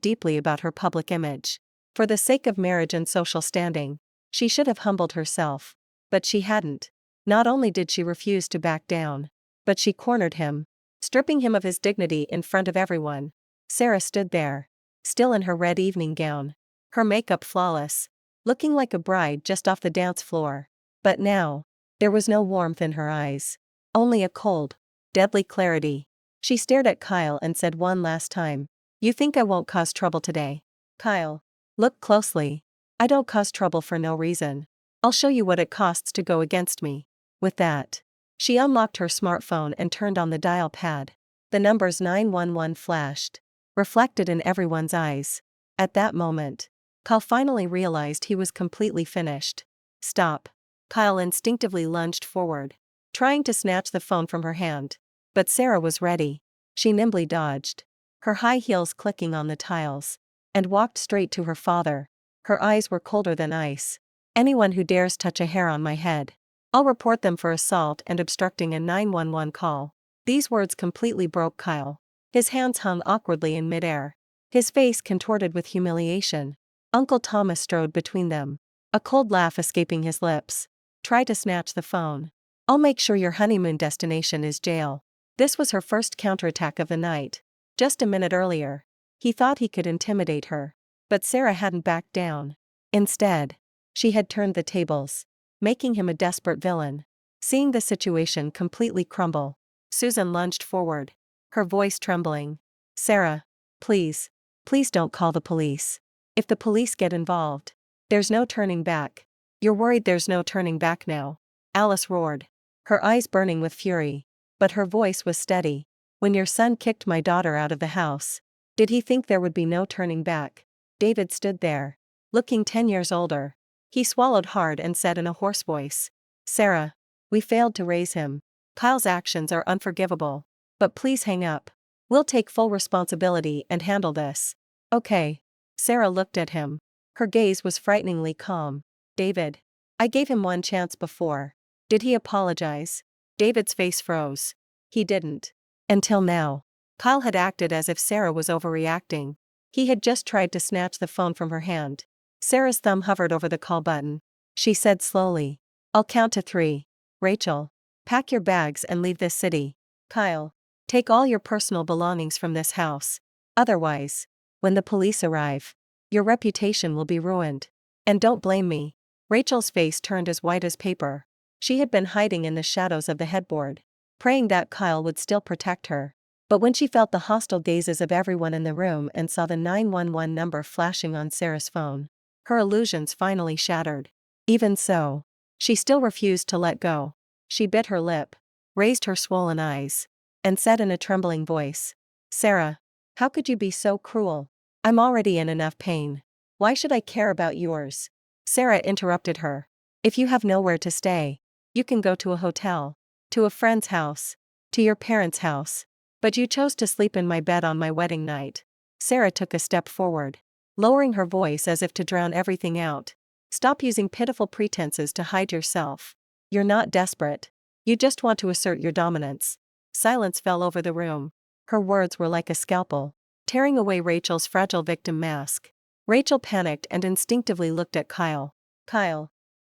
deeply about her public image. For the sake of marriage and social standing, she should have humbled herself. But she hadn't. Not only did she refuse to back down, but she cornered him, stripping him of his dignity in front of everyone. Sarah stood there, still in her red evening gown, her makeup flawless, looking like a bride just off the dance floor. But now, there was no warmth in her eyes. Only a cold, deadly clarity. She stared at Kyle and said one last time, "You think I won't cause trouble today?" Kyle, look closely. I don't cause trouble for no reason. I'll show you what it costs to go against me. With that, she unlocked her smartphone and turned on the dial pad. The numbers 911 flashed, reflected in everyone's eyes. At that moment, Kyle finally realized he was completely finished. Stop. Kyle instinctively lunged forward, trying to snatch the phone from her hand. But Sarah was ready. She nimbly dodged, her high heels clicking on the tiles, and walked straight to her father. Her eyes were colder than ice. "Anyone who dares touch a hair on my head, I'll report them for assault and obstructing a 911 call." These words completely broke Kyle. His hands hung awkwardly in midair, his face contorted with humiliation. Uncle Thomas strode between them, a cold laugh escaping his lips. "Try to snatch the phone. I'll make sure your honeymoon destination is jail." This was her first counterattack of the night. Just a minute earlier, he thought he could intimidate her. But Sarah hadn't backed down. Instead, she had turned the tables, making him a desperate villain. Seeing the situation completely crumble, Susan lunged forward, her voice trembling. "Sarah, please, please don't call the police. If the police get involved, there's no turning back." "You're worried there's no turning back now?" Alice roared, her eyes burning with fury. But her voice was steady. "When your son kicked my daughter out of the house, did he think there would be no turning back?" David stood there, looking 10 years older. He swallowed hard and said in a hoarse voice, "Sarah, we failed to raise him. Kyle's actions are unforgivable. But please hang up. We'll take full responsibility and handle this." "Okay." Sarah looked at him. Her gaze was frighteningly calm. "David, I gave him one chance before. Did he apologize?" David's face froze. He didn't. Until now. Kyle had acted as if Sarah was overreacting. He had just tried to snatch the phone from her hand. Sarah's thumb hovered over the call button. She said slowly, "I'll count to 3. Rachel, pack your bags and leave this city. Kyle, take all your personal belongings from this house. Otherwise, when the police arrive, your reputation will be ruined. And don't blame me." Rachel's face turned as white as paper. She had been hiding in the shadows of the headboard, praying that Kyle would still protect her. But when she felt the hostile gazes of everyone in the room and saw the 911 number flashing on Sarah's phone, her illusions finally shattered. Even so, she still refused to let go. She bit her lip, raised her swollen eyes, and said in a trembling voice, "Sarah, how could you be so cruel? I'm already in enough pain. Why should I care about yours?" Sarah interrupted her. "If you have nowhere to stay, you can go to a hotel, to a friend's house, to your parents' house. But you chose to sleep in my bed on my wedding night." Sarah took a step forward, lowering her voice as if to drown everything out. "Stop using pitiful pretenses to hide yourself. You're not desperate. You just want to assert your dominance." Silence fell over the room. Her words were like a scalpel, tearing away Rachel's fragile victim mask. Rachel panicked and instinctively looked at Kyle.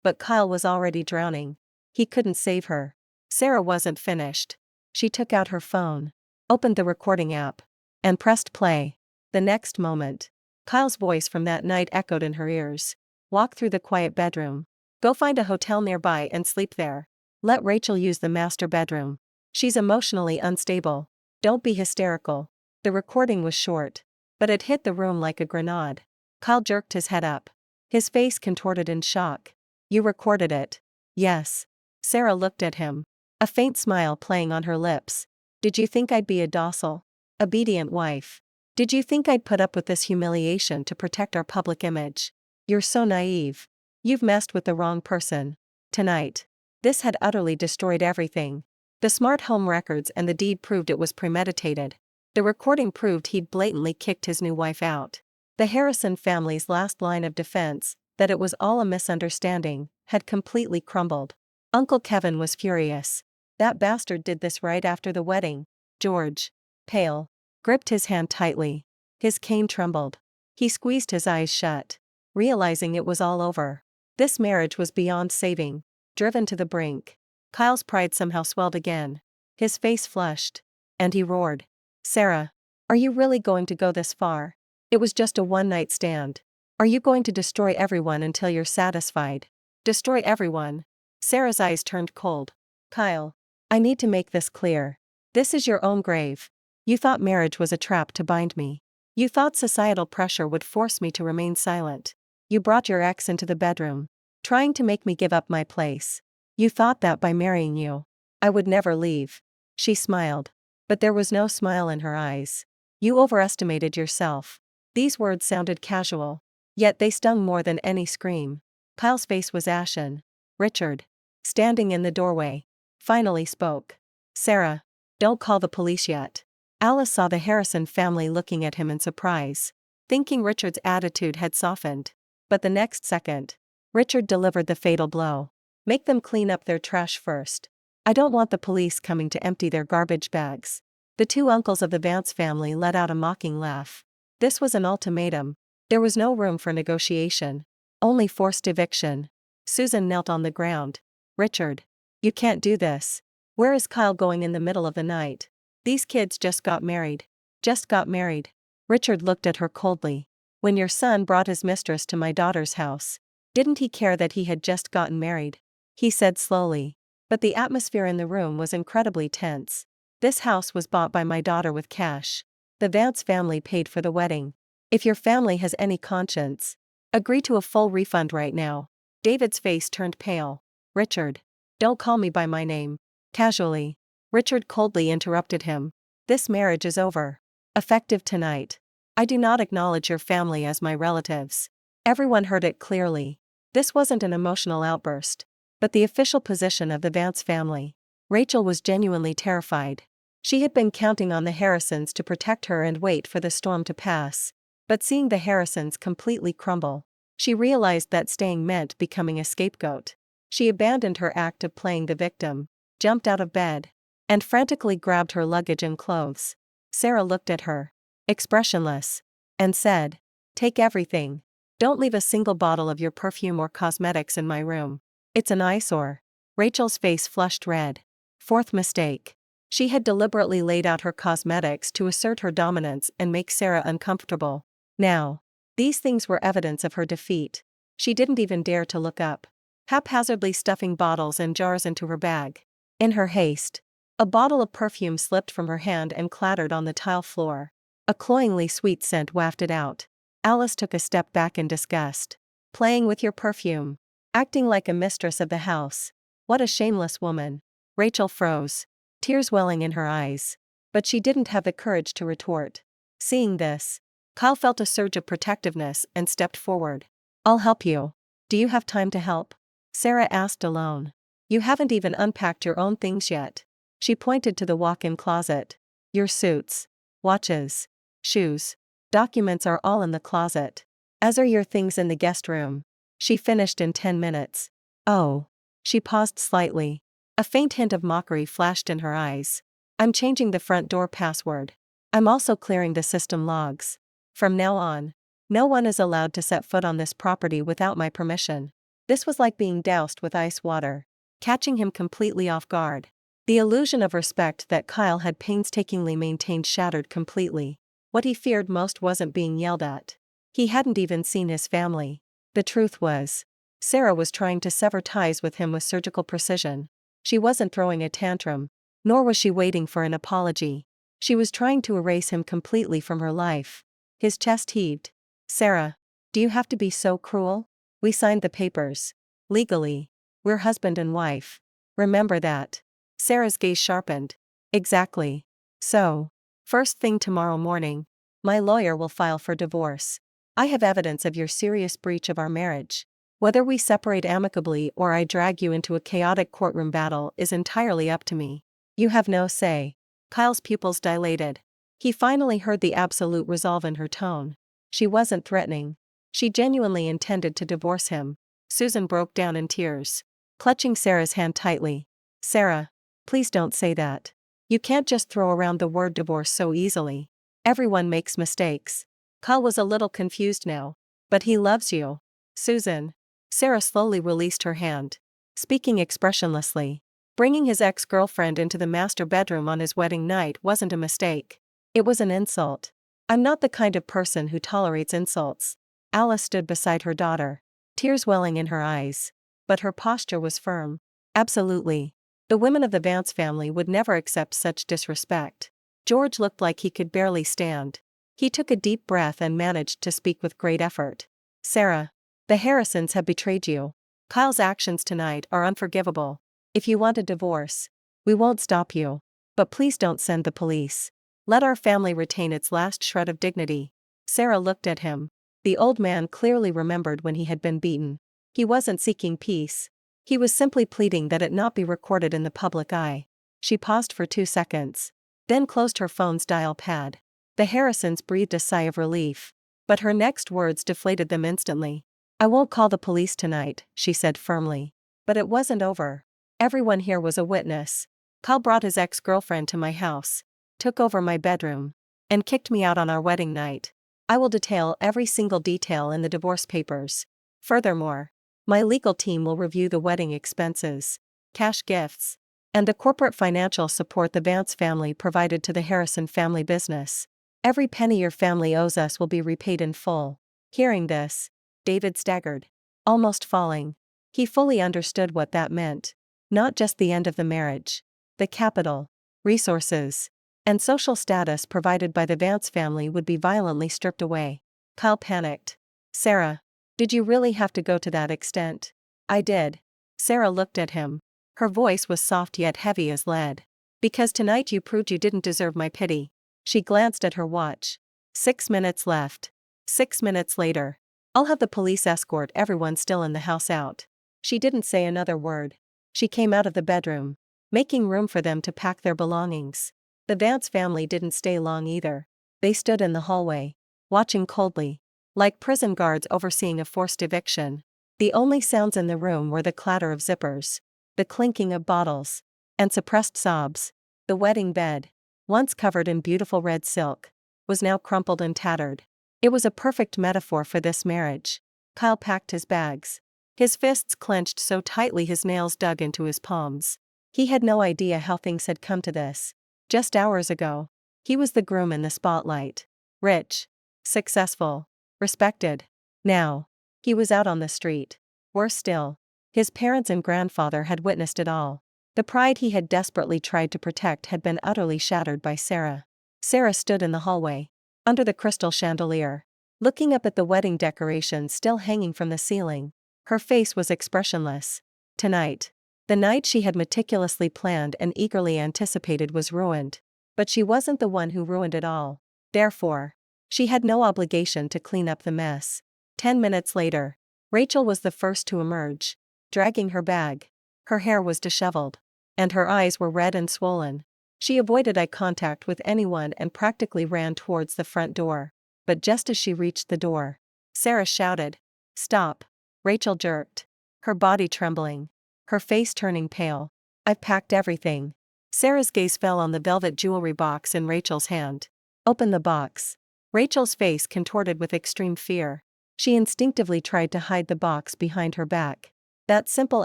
But Kyle was already drowning. He couldn't save her. Sarah wasn't finished. She took out her phone, opened the recording app, and pressed play. The next moment, Kyle's voice from that night echoed in her ears. "Walk through the quiet bedroom. Go find a hotel nearby and sleep there. Let Rachel use the master bedroom. She's emotionally unstable. Don't be hysterical." The recording was short, but it hit the room like a grenade. Kyle jerked his head up, his face contorted in shock. "You recorded it?" "Yes." Sarah looked at him, a faint smile playing on her lips. "Did you think I'd be a docile, obedient wife? Did you think I'd put up with this humiliation to protect our public image? You're so naive. You've messed with the wrong person." Tonight, this had utterly destroyed everything. The smart home records and the deed proved it was premeditated. The recording proved he'd blatantly kicked his new wife out. The Harrison family's last line of defense, that it was all a misunderstanding, had completely crumbled. Uncle Kevin was furious. That bastard did this right after the wedding. George, pale, gripped his hand tightly. His cane trembled. He squeezed his eyes shut, realizing it was all over. This marriage was beyond saving, driven to the brink. Kyle's pride somehow swelled again. His face flushed, and he roared. Sarah, are you really going to go this far? It was just a one-night stand. Are you going to destroy everyone until you're satisfied? Destroy everyone? Sarah's eyes turned cold. Kyle, I need to make this clear. This is your own grave. You thought marriage was a trap to bind me. You thought societal pressure would force me to remain silent. You brought your ex into the bedroom, trying to make me give up my place. You thought that by marrying you, I would never leave. She smiled, but there was no smile in her eyes. You overestimated yourself. These words sounded casual, yet they stung more than any scream. Kyle's face was ashen. Richard, standing in the doorway, finally spoke. Sarah, don't call the police yet. Alice saw the Harrison family looking at him in surprise, thinking Richard's attitude had softened. But the next second, Richard delivered the fatal blow. Make them clean up their trash first. I don't want the police coming to empty their garbage bags. The two uncles of the Vance family let out a mocking laugh. This was an ultimatum. There was no room for negotiation. Only forced eviction. Susan knelt on the ground. Richard, you can't do this. Where is Kyle going in the middle of the night? These kids just got married. Just got married. Richard looked at her coldly. When your son brought his mistress to my daughter's house, didn't he care that he had just gotten married? He said slowly. But the atmosphere in the room was incredibly tense. This house was bought by my daughter with cash. The Vance family paid for the wedding. If your family has any conscience, agree to a full refund right now. David's face turned pale. Richard, don't call me by my name. Casually. Richard coldly interrupted him. This marriage is over. Effective tonight. I do not acknowledge your family as my relatives. Everyone heard it clearly. This wasn't an emotional outburst, but the official position of the Vance family. Rachel was genuinely terrified. She had been counting on the Harrisons to protect her and wait for the storm to pass. But seeing the Harrisons completely crumble, she realized that staying meant becoming a scapegoat. She abandoned her act of playing the victim, jumped out of bed, and frantically grabbed her luggage and clothes. Sarah looked at her, expressionless, and said, "Take everything. Don't leave a single bottle of your perfume or cosmetics in my room. It's an eyesore." Rachel's face flushed red. Fourth mistake. She had deliberately laid out her cosmetics to assert her dominance and make Sarah uncomfortable. Now, these things were evidence of her defeat. She didn't even dare to look up, haphazardly stuffing bottles and jars into her bag. In her haste, a bottle of perfume slipped from her hand and clattered on the tile floor. A cloyingly sweet scent wafted out. Alice took a step back in disgust. Playing with your perfume. Acting like a mistress of the house. What a shameless woman. Rachel froze, tears welling in her eyes. But she didn't have the courage to retort. Seeing this, Kyle felt a surge of protectiveness and stepped forward. I'll help you. Do you have time to help? Sarah asked alone. You haven't even unpacked your own things yet. She pointed to the walk-in closet. Your suits, watches, shoes, documents are all in the closet. As are your things in the guest room. She finished in 10 minutes. Oh. She paused slightly. A faint hint of mockery flashed in her eyes. I'm changing the front door password. I'm also clearing the system logs. From now on, no one is allowed to set foot on this property without my permission. This was like being doused with ice water, catching him completely off guard. The illusion of respect that Kyle had painstakingly maintained shattered completely. What he feared most wasn't being yelled at. He hadn't even seen his family. The truth was, Sarah was trying to sever ties with him with surgical precision. She wasn't throwing a tantrum, nor was she waiting for an apology. She was trying to erase him completely from her life. His chest heaved. Sarah, do you have to be so cruel? We signed the papers. Legally, we're husband and wife. Remember that. Sarah's gaze sharpened. Exactly. So, first thing tomorrow morning, my lawyer will file for divorce. I have evidence of your serious breach of our marriage. Whether we separate amicably or I drag you into a chaotic courtroom battle is entirely up to me. You have no say. Kyle's pupils dilated. He finally heard the absolute resolve in her tone. She wasn't threatening. She genuinely intended to divorce him. Susan broke down in tears, clutching Sarah's hand tightly. Sarah, please don't say that. You can't just throw around the word divorce so easily. Everyone makes mistakes. Kyle was a little confused now. But he loves you. Susan. Sarah slowly released her hand, speaking expressionlessly. Bringing his ex-girlfriend into the master bedroom on his wedding night wasn't a mistake. It was an insult. I'm not the kind of person who tolerates insults. Alice stood beside her daughter, tears welling in her eyes. But her posture was firm. Absolutely. The women of the Vance family would never accept such disrespect. George looked like he could barely stand. He took a deep breath and managed to speak with great effort. Sarah, the Harrisons have betrayed you. Kyle's actions tonight are unforgivable. If you want a divorce, we won't stop you. But please don't send the police. Let our family retain its last shred of dignity. Sarah looked at him. The old man clearly remembered when he had been beaten. He wasn't seeking peace. He was simply pleading that it not be recorded in the public eye. She paused for 2 seconds, then closed her phone's dial pad. The Harrisons breathed a sigh of relief. But her next words deflated them instantly. I won't call the police tonight, she said firmly. But it wasn't over. Everyone here was a witness. Kyle brought his ex-girlfriend to my house, took over my bedroom, and kicked me out on our wedding night. I will detail every single detail in the divorce papers. Furthermore, my legal team will review the wedding expenses, cash gifts, and the corporate financial support the Vance family provided to the Harrison family business. Every penny your family owes us will be repaid in full. Hearing this, David staggered, almost falling. He fully understood what that meant. Not just the end of the marriage. The capital, resources, and social status provided by the Vance family would be violently stripped away. Kyle panicked. Sarah, did you really have to go to that extent? I did. Sarah looked at him. Her voice was soft yet heavy as lead. Because tonight you proved you didn't deserve my pity. She glanced at her watch. 6 minutes left. 6 minutes later. I'll have the police escort everyone still in the house out. She didn't say another word. She came out of the bedroom, making room for them to pack their belongings. The Vance family didn't stay long either. They stood in the hallway, watching coldly, like prison guards overseeing a forced eviction. The only sounds in the room were the clatter of zippers, the clinking of bottles, and suppressed sobs. The wedding bed, once covered in beautiful red silk, was now crumpled and tattered. It was a perfect metaphor for this marriage. Kyle packed his bags. His fists clenched so tightly his nails dug into his palms. He had no idea how things had come to this. Just hours ago, he was the groom in the spotlight. Rich, successful, respected. Now, he was out on the street. Worse still, his parents and grandfather had witnessed it all. The pride he had desperately tried to protect had been utterly shattered by Sarah. Sarah stood in the hallway, under the crystal chandelier, looking up at the wedding decorations still hanging from the ceiling. Her face was expressionless. Tonight, the night she had meticulously planned and eagerly anticipated, was ruined. But she wasn't the one who ruined it all. Therefore, she had no obligation to clean up the mess. 10 minutes later, Rachel was the first to emerge, dragging her bag. Her hair was disheveled, and her eyes were red and swollen. She avoided eye contact with anyone and practically ran towards the front door. But just as she reached the door, Sarah shouted, "Stop!" Rachel jerked, her body trembling, her face turning pale. "I've packed everything." Sarah's gaze fell on the velvet jewelry box in Rachel's hand. "Open the box." Rachel's face contorted with extreme fear. She instinctively tried to hide the box behind her back. That simple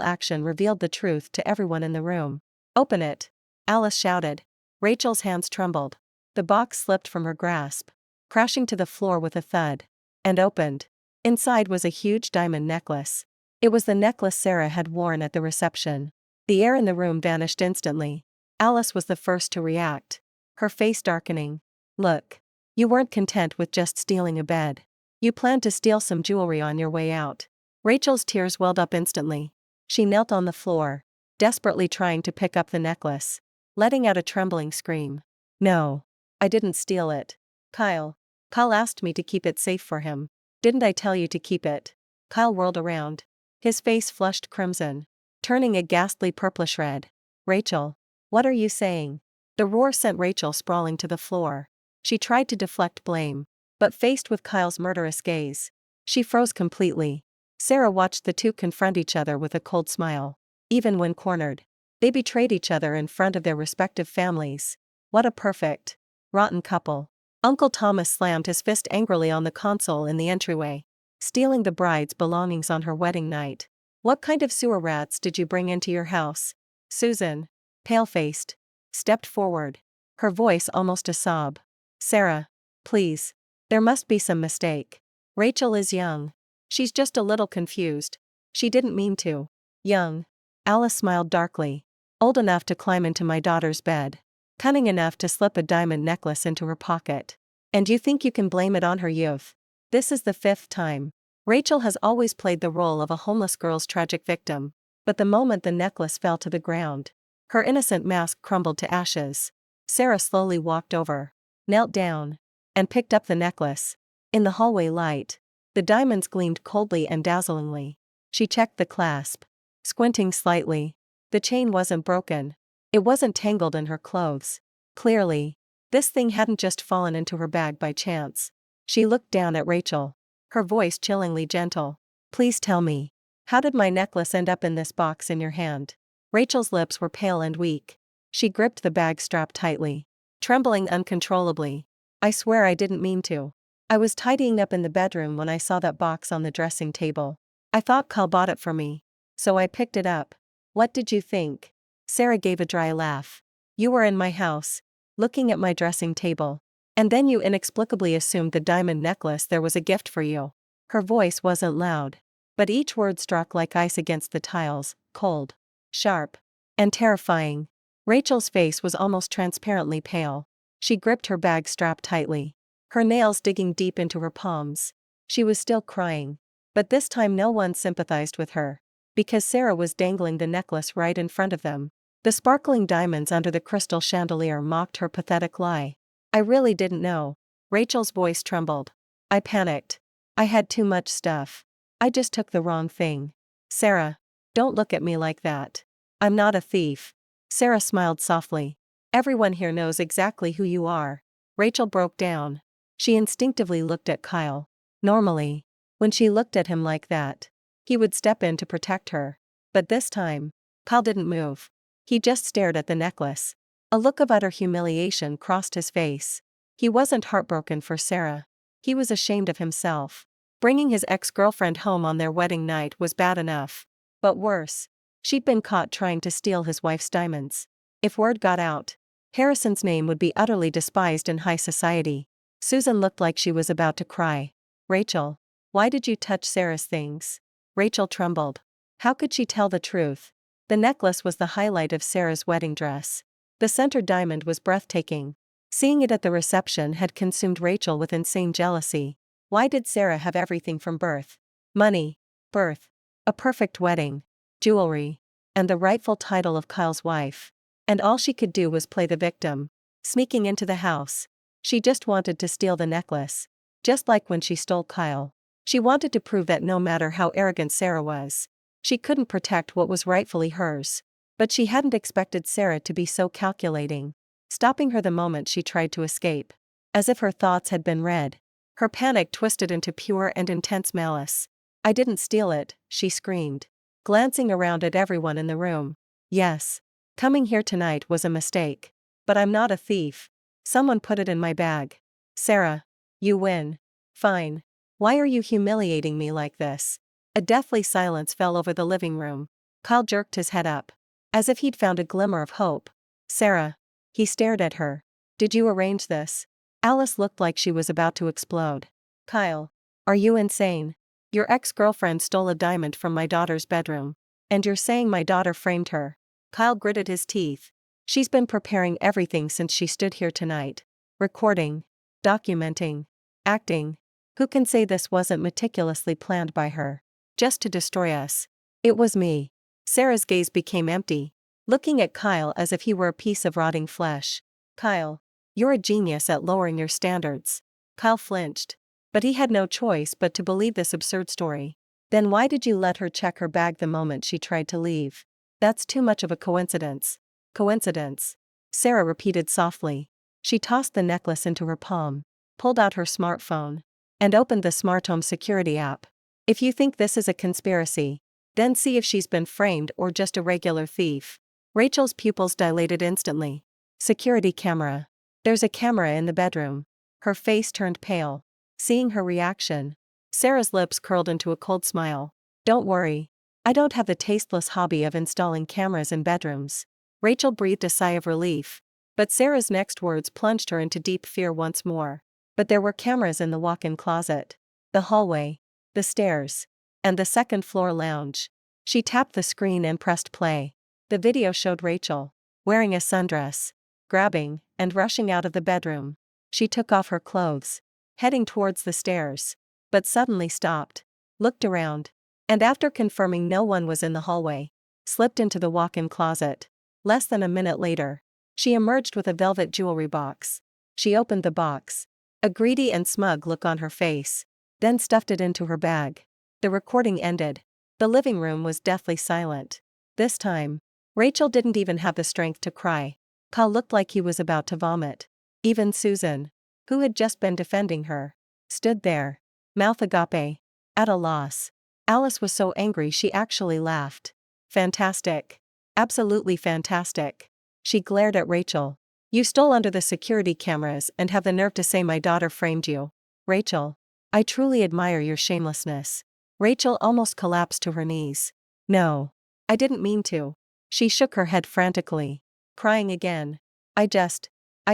action revealed the truth to everyone in the room. "Open it!" Alice shouted. Rachel's hands trembled. The box slipped from her grasp, crashing to the floor with a thud, and opened. Inside was a huge diamond necklace. It was the necklace Sarah had worn at the reception. The air in the room vanished instantly. Alice was the first to react, her face darkening. "Look. You weren't content with just stealing a bed. You planned to steal some jewelry on your way out." Rachel's tears welled up instantly. She knelt on the floor, desperately trying to pick up the necklace, letting out a trembling scream. "No. I didn't steal it. Kyle asked me to keep it safe for him. Didn't I tell you to keep it?" Kyle whirled around. His face flushed crimson, turning a ghastly purplish red. "Rachel, what are you saying?" The roar sent Rachel sprawling to the floor. She tried to deflect blame, but faced with Kyle's murderous gaze, She froze completely. Sarah watched the two confront each other with a cold smile. Even when cornered, they betrayed each other in front of their respective families. What a perfect, rotten couple. Uncle Thomas slammed his fist angrily on the console in the entryway. Stealing the bride's belongings on her wedding night. What kind of sewer rats did you bring into your house? Susan, pale-faced, stepped forward. Her voice almost a sob. Sarah, please. There must be some mistake. Rachel is young. She's just a little confused. She didn't mean to. Young. Alice smiled darkly. Old enough to climb into my daughter's bed. Cunning enough to slip a diamond necklace into her pocket. And you think you can blame it on her youth? This is the 5th time. Rachel has always played the role of a homeless girl's tragic victim. But the moment the necklace fell to the ground, her innocent mask crumbled to ashes. Sarah slowly walked over, knelt down, and picked up the necklace. In the hallway light, the diamonds gleamed coldly and dazzlingly. She checked the clasp, squinting slightly. The chain wasn't broken. It wasn't tangled in her clothes. Clearly, this thing hadn't just fallen into her bag by chance. She looked down at Rachel, her voice chillingly gentle. Please tell me, how did my necklace end up in this box in your hand? Rachel's lips were pale and weak. She gripped the bag strap tightly, trembling uncontrollably. I swear I didn't mean to. I was tidying up in the bedroom when I saw that box on the dressing table. I thought Kyle bought it for me, so I picked it up. What did you think? Sarah gave a dry laugh. You were in my house, looking at my dressing table. And then you inexplicably assumed the diamond necklace there was a gift for you. Her voice wasn't loud, but each word struck like ice against the tiles, cold, sharp, and terrifying. Rachel's face was almost transparently pale. She gripped her bag strap tightly, her nails digging deep into her palms. She was still crying, but this time no one sympathized with her, because Sarah was dangling the necklace right in front of them. The sparkling diamonds under the crystal chandelier mocked her pathetic lie. I really didn't know. Rachel's voice trembled. I panicked. I had too much stuff. I just took the wrong thing. Sarah, don't look at me like that. I'm not a thief. Sarah smiled softly. Everyone here knows exactly who you are. Rachel broke down. She instinctively looked at Kyle. Normally, when she looked at him like that, he would step in to protect her. But this time, Kyle didn't move. He just stared at the necklace. A look of utter humiliation crossed his face. He wasn't heartbroken for Sarah. He was ashamed of himself. Bringing his ex-girlfriend home on their wedding night was bad enough. But worse, she'd been caught trying to steal his wife's diamonds. If word got out, Harrison's name would be utterly despised in high society. Susan looked like she was about to cry. Rachel, why did you touch Sarah's things? Rachel trembled. How could she tell the truth? The necklace was the highlight of Sarah's wedding dress. The center diamond was breathtaking. Seeing it at the reception had consumed Rachel with insane jealousy. Why did Sarah have everything from birth? Money, birth, a perfect wedding, jewelry, and the rightful title of Kyle's wife. And all she could do was play the victim. Sneaking into the house. She just wanted to steal the necklace. Just like when she stole Kyle. She wanted to prove that no matter how arrogant Sarah was, she couldn't protect what was rightfully hers. But she hadn't expected Sarah to be so calculating, stopping her the moment she tried to escape. As if her thoughts had been read. Her panic twisted into pure and intense malice. I didn't steal it, she screamed, glancing around at everyone in the room. Yes. Coming here tonight was a mistake. But I'm not a thief. Someone put it in my bag. Sarah, you win. Fine. Why are you humiliating me like this? A deathly silence fell over the living room. Kyle jerked his head up, as if he'd found a glimmer of hope. Sarah. He stared at her. Did you arrange this? Alice looked like she was about to explode. Kyle. Are you insane? Your ex-girlfriend stole a diamond from my daughter's bedroom. And you're saying my daughter framed her? Kyle gritted his teeth. She's been preparing everything since she stood here tonight. Recording. Documenting. Acting. Who can say this wasn't meticulously planned by her? Just to destroy us. It was me. Sarah's gaze became empty, looking at Kyle as if he were a piece of rotting flesh. Kyle. You're a genius at lowering your standards. Kyle flinched. But he had no choice but to believe this absurd story. Then why did you let her check her bag the moment she tried to leave? That's too much of a coincidence. Coincidence. Sarah repeated softly. She tossed the necklace into her palm, pulled out her smartphone, and opened the smart home security app. If you think this is a conspiracy, then see if she's been framed or just a regular thief. Rachel's pupils dilated instantly. Security camera. There's a camera in the bedroom. Her face turned pale. Seeing her reaction, Sarah's lips curled into a cold smile. Don't worry. I don't have the tasteless hobby of installing cameras in bedrooms. Rachel breathed a sigh of relief. But Sarah's next words plunged her into deep fear once more. But there were cameras in the walk-in closet, the hallway, the stairs, and the second-floor lounge. She tapped the screen and pressed play. The video showed Rachel, wearing a sundress, grabbing and rushing out of the bedroom. She took off her clothes, heading towards the stairs, but suddenly stopped, looked around, and after confirming no one was in the hallway, slipped into the walk-in closet. Less than a minute later, she emerged with a velvet jewelry box. She opened the box, a greedy and smug look on her face, then stuffed it into her bag. The recording ended. The living room was deathly silent. This time, Rachel didn't even have the strength to cry. Kyle looked like he was about to vomit. Even Susan, who had just been defending her, stood there, mouth agape, at a loss. Alice was so angry she actually laughed. Fantastic. Absolutely fantastic. She glared at Rachel. You stole under the security cameras and have the nerve to say my daughter framed you. Rachel, I truly admire your shamelessness. Rachel almost collapsed to her knees. No. I didn't mean to. She shook her head frantically, crying again. I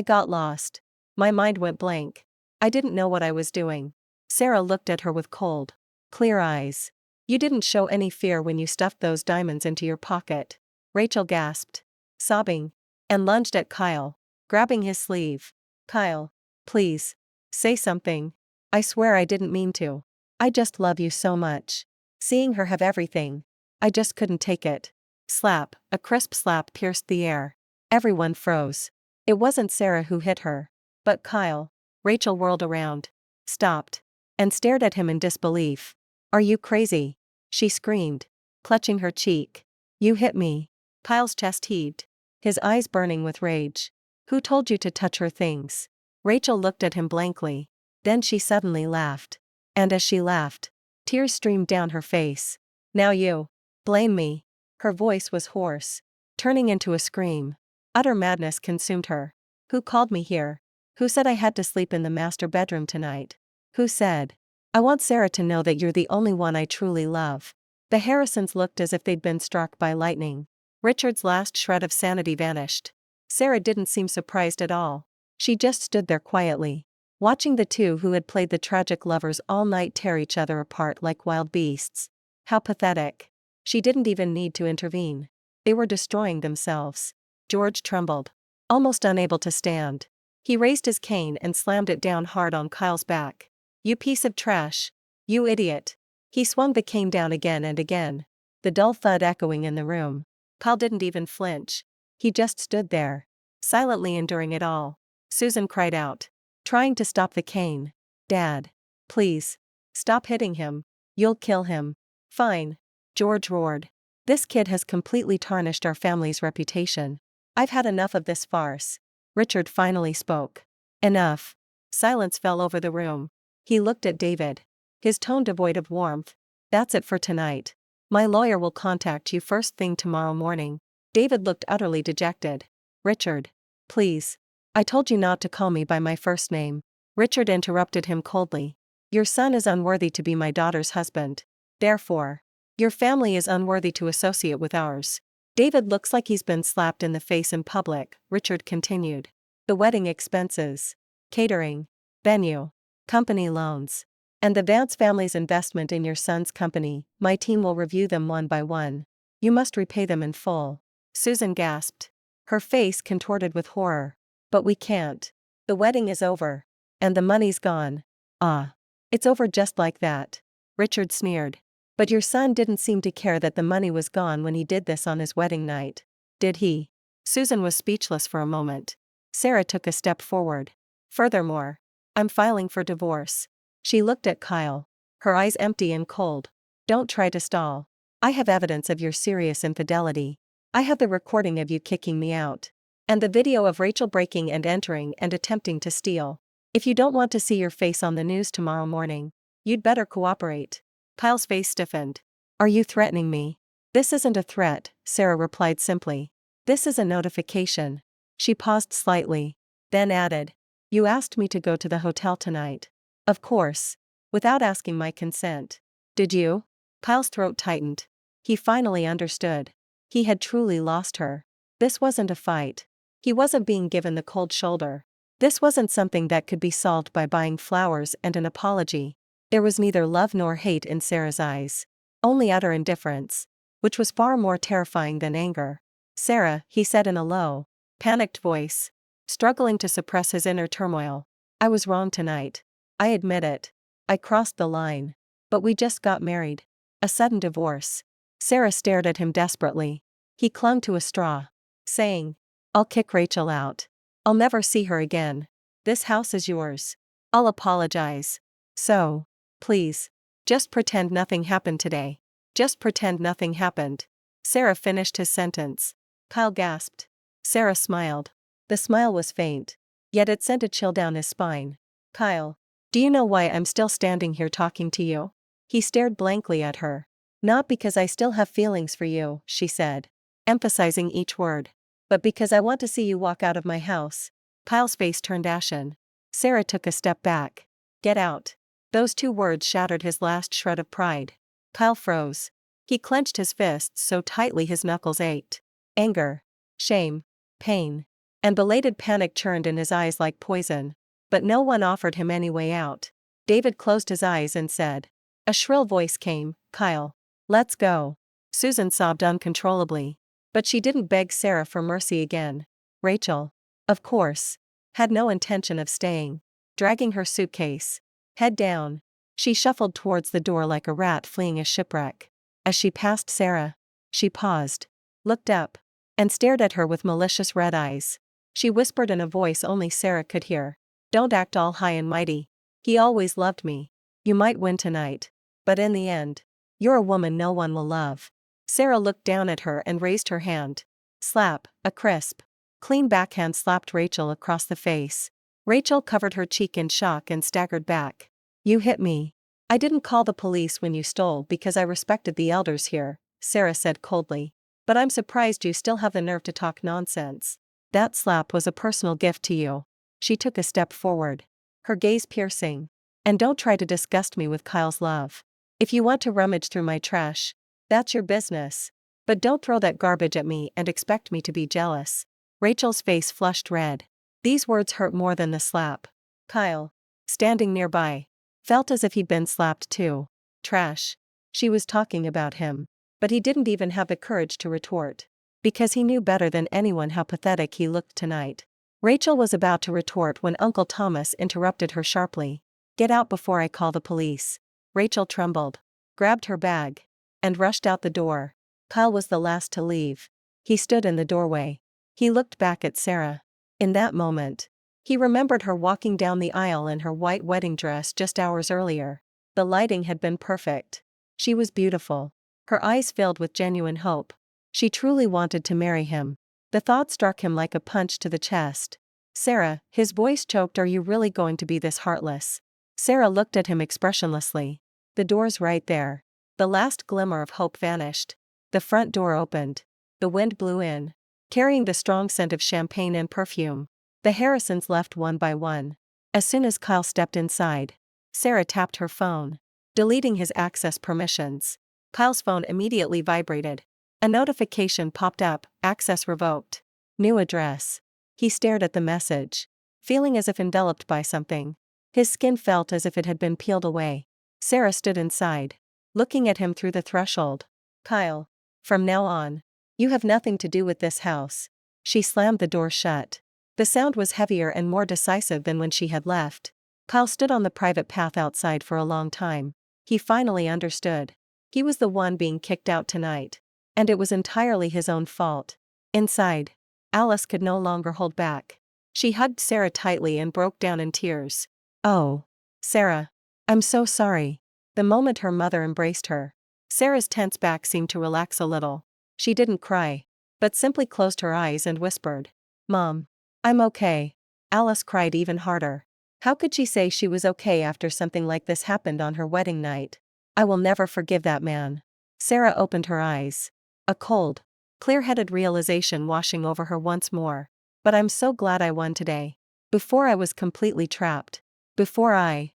got lost. My mind went blank. I didn't know what I was doing. Sarah looked at her with cold, clear eyes. You didn't show any fear when you stuffed those diamonds into your pocket. Rachel gasped, sobbing, and lunged at Kyle, grabbing his sleeve. Kyle, please, say something. I swear I didn't mean to. I just love you so much. Seeing her have everything, I just couldn't take it. Slap, a crisp slap pierced the air. Everyone froze. It wasn't Sarah who hit her, but Kyle. Rachel whirled around, stopped, and stared at him in disbelief. Are you crazy? She screamed, clutching her cheek. You hit me. Kyle's chest heaved, his eyes burning with rage. Who told you to touch her things? Rachel looked at him blankly. Then she suddenly laughed. And as she laughed, tears streamed down her face. Now you blame me. Her voice was hoarse, turning into a scream. Utter madness consumed her. Who called me here? Who said I had to sleep in the master bedroom tonight? Who said? I want Sarah to know that you're the only one I truly love. The Harrisons looked as if they'd been struck by lightning. Richard's last shred of sanity vanished. Sarah didn't seem surprised at all. She just stood there quietly, watching the two who had played the tragic lovers all night tear each other apart like wild beasts. How pathetic. She didn't even need to intervene. They were destroying themselves. George trembled, almost unable to stand. He raised his cane and slammed it down hard on Kyle's back. You piece of trash. You idiot. He swung the cane down again and again, the dull thud echoing in the room. Kyle didn't even flinch. He just stood there, silently enduring it all. Susan cried out, trying to stop the cane. Dad. Please. Stop hitting him. You'll kill him. Fine. George roared. This kid has completely tarnished our family's reputation. I've had enough of this farce. Richard finally spoke. Enough. Silence fell over the room. He looked at David, his tone devoid of warmth. That's it for tonight. My lawyer will contact you first thing tomorrow morning. David looked utterly dejected. Richard. Please. I told you not to call me by my first name. Richard interrupted him coldly. Your son is unworthy to be my daughter's husband. Therefore, your family is unworthy to associate with ours. David looks like he's been slapped in the face in public, Richard continued. The wedding expenses, catering, venue, company loans, and the Vance family's investment in your son's company, my team will review them one by one. You must repay them in full. Susan gasped, her face contorted with horror. But we can't. The wedding is over. And the money's gone. Ah. It's over just like that. Richard sneered. But your son didn't seem to care that the money was gone when he did this on his wedding night. Did he? Susan was speechless for a moment. Sarah took a step forward. Furthermore, I'm filing for divorce. She looked at Kyle, her eyes empty and cold. Don't try to stall. I have evidence of your serious infidelity. I have the recording of you kicking me out. And the video of Rachel breaking and entering and attempting to steal. If you don't want to see your face on the news tomorrow morning, you'd better cooperate. Kyle's face stiffened. Are you threatening me? This isn't a threat, Sarah replied simply. This is a notification. She paused slightly, then added. You asked me to go to the hotel tonight. Of course. Without asking my consent. Did you? Kyle's throat tightened. He finally understood. He had truly lost her. This wasn't a fight. He wasn't being given the cold shoulder. This wasn't something that could be solved by buying flowers and an apology. There was neither love nor hate in Sarah's eyes. Only utter indifference. Which was far more terrifying than anger. Sarah, he said in a low, panicked voice, struggling to suppress his inner turmoil. I was wrong tonight. I admit it. I crossed the line. But we just got married. A sudden divorce. Sarah stared at him desperately. He clung to a straw, saying, I'll kick Rachel out. I'll never see her again. This house is yours. I'll apologize. So, please, just pretend nothing happened today. Just pretend nothing happened. Sarah finished his sentence. Kyle gasped. Sarah smiled. The smile was faint, yet it sent a chill down his spine. Kyle, do you know why I'm still standing here talking to you? He stared blankly at her. Not because I still have feelings for you, she said, emphasizing each word. But because I want to see you walk out of my house. Kyle's face turned ashen. Sarah took a step back. Get out. Those two words shattered his last shred of pride. Kyle froze. He clenched his fists so tightly his knuckles ached. Anger, shame, pain, and belated panic churned in his eyes like poison. But no one offered him any way out. David closed his eyes and said. A shrill voice came, Kyle. Let's go. Susan sobbed uncontrollably. But she didn't beg Sarah for mercy again. Rachel, of course, had no intention of staying. Dragging her suitcase, head down, she shuffled towards the door like a rat fleeing a shipwreck. As she passed Sarah, she paused, looked up, and stared at her with malicious red eyes. She whispered in a voice only Sarah could hear. Don't act all high and mighty. He always loved me. You might win tonight. But in the end, you're a woman no one will love. Sarah looked down at her and raised her hand. Slap, a crisp, clean backhand slapped Rachel across the face. Rachel covered her cheek in shock and staggered back. You hit me. I didn't call the police when you stole because I respected the elders here, Sarah said coldly. But I'm surprised you still have the nerve to talk nonsense. That slap was a personal gift to you. She took a step forward, her gaze piercing. And don't try to disgust me with Kyle's love. If you want to rummage through my trash, that's your business. But don't throw that garbage at me and expect me to be jealous. Rachel's face flushed red. These words hurt more than the slap. Kyle, standing nearby, felt as if he'd been slapped too. Trash. She was talking about him. But he didn't even have the courage to retort. Because he knew better than anyone how pathetic he looked tonight. Rachel was about to retort when Uncle Thomas interrupted her sharply. Get out before I call the police. Rachel trembled, grabbed her bag, and rushed out the door. Kyle was the last to leave. He stood in the doorway. He looked back at Sarah. In that moment, he remembered her walking down the aisle in her white wedding dress just hours earlier. The lighting had been perfect. She was beautiful. Her eyes filled with genuine hope. She truly wanted to marry him. The thought struck him like a punch to the chest. Sarah, his voice choked, are you really going to be this heartless? Sarah looked at him expressionlessly. The door's right there. The last glimmer of hope vanished. The front door opened. The wind blew in, carrying the strong scent of champagne and perfume. The Harrisons left one by one. As soon as Kyle stepped inside, Sarah tapped her phone, deleting his access permissions. Kyle's phone immediately vibrated. A notification popped up, access revoked. New address. He stared at the message, feeling as if enveloped by something. His skin felt as if it had been peeled away. Sarah stood inside, looking at him through the threshold. Kyle, from now on, you have nothing to do with this house. She slammed the door shut. The sound was heavier and more decisive than when she had left. Kyle stood on the private path outside for a long time. He finally understood. He was the one being kicked out tonight. And it was entirely his own fault. Inside, Alice could no longer hold back. She hugged Sarah tightly and broke down in tears. Oh, Sarah, I'm so sorry. The moment her mother embraced her, Sarah's tense back seemed to relax a little. She didn't cry, but simply closed her eyes and whispered, Mom, I'm okay. Alice cried even harder. How could she say she was okay after something like this happened on her wedding night? I will never forgive that man. Sarah opened her eyes. A cold, clear-headed realization washing over her once more. But I'm so glad I won today. Before I was completely trapped. Before I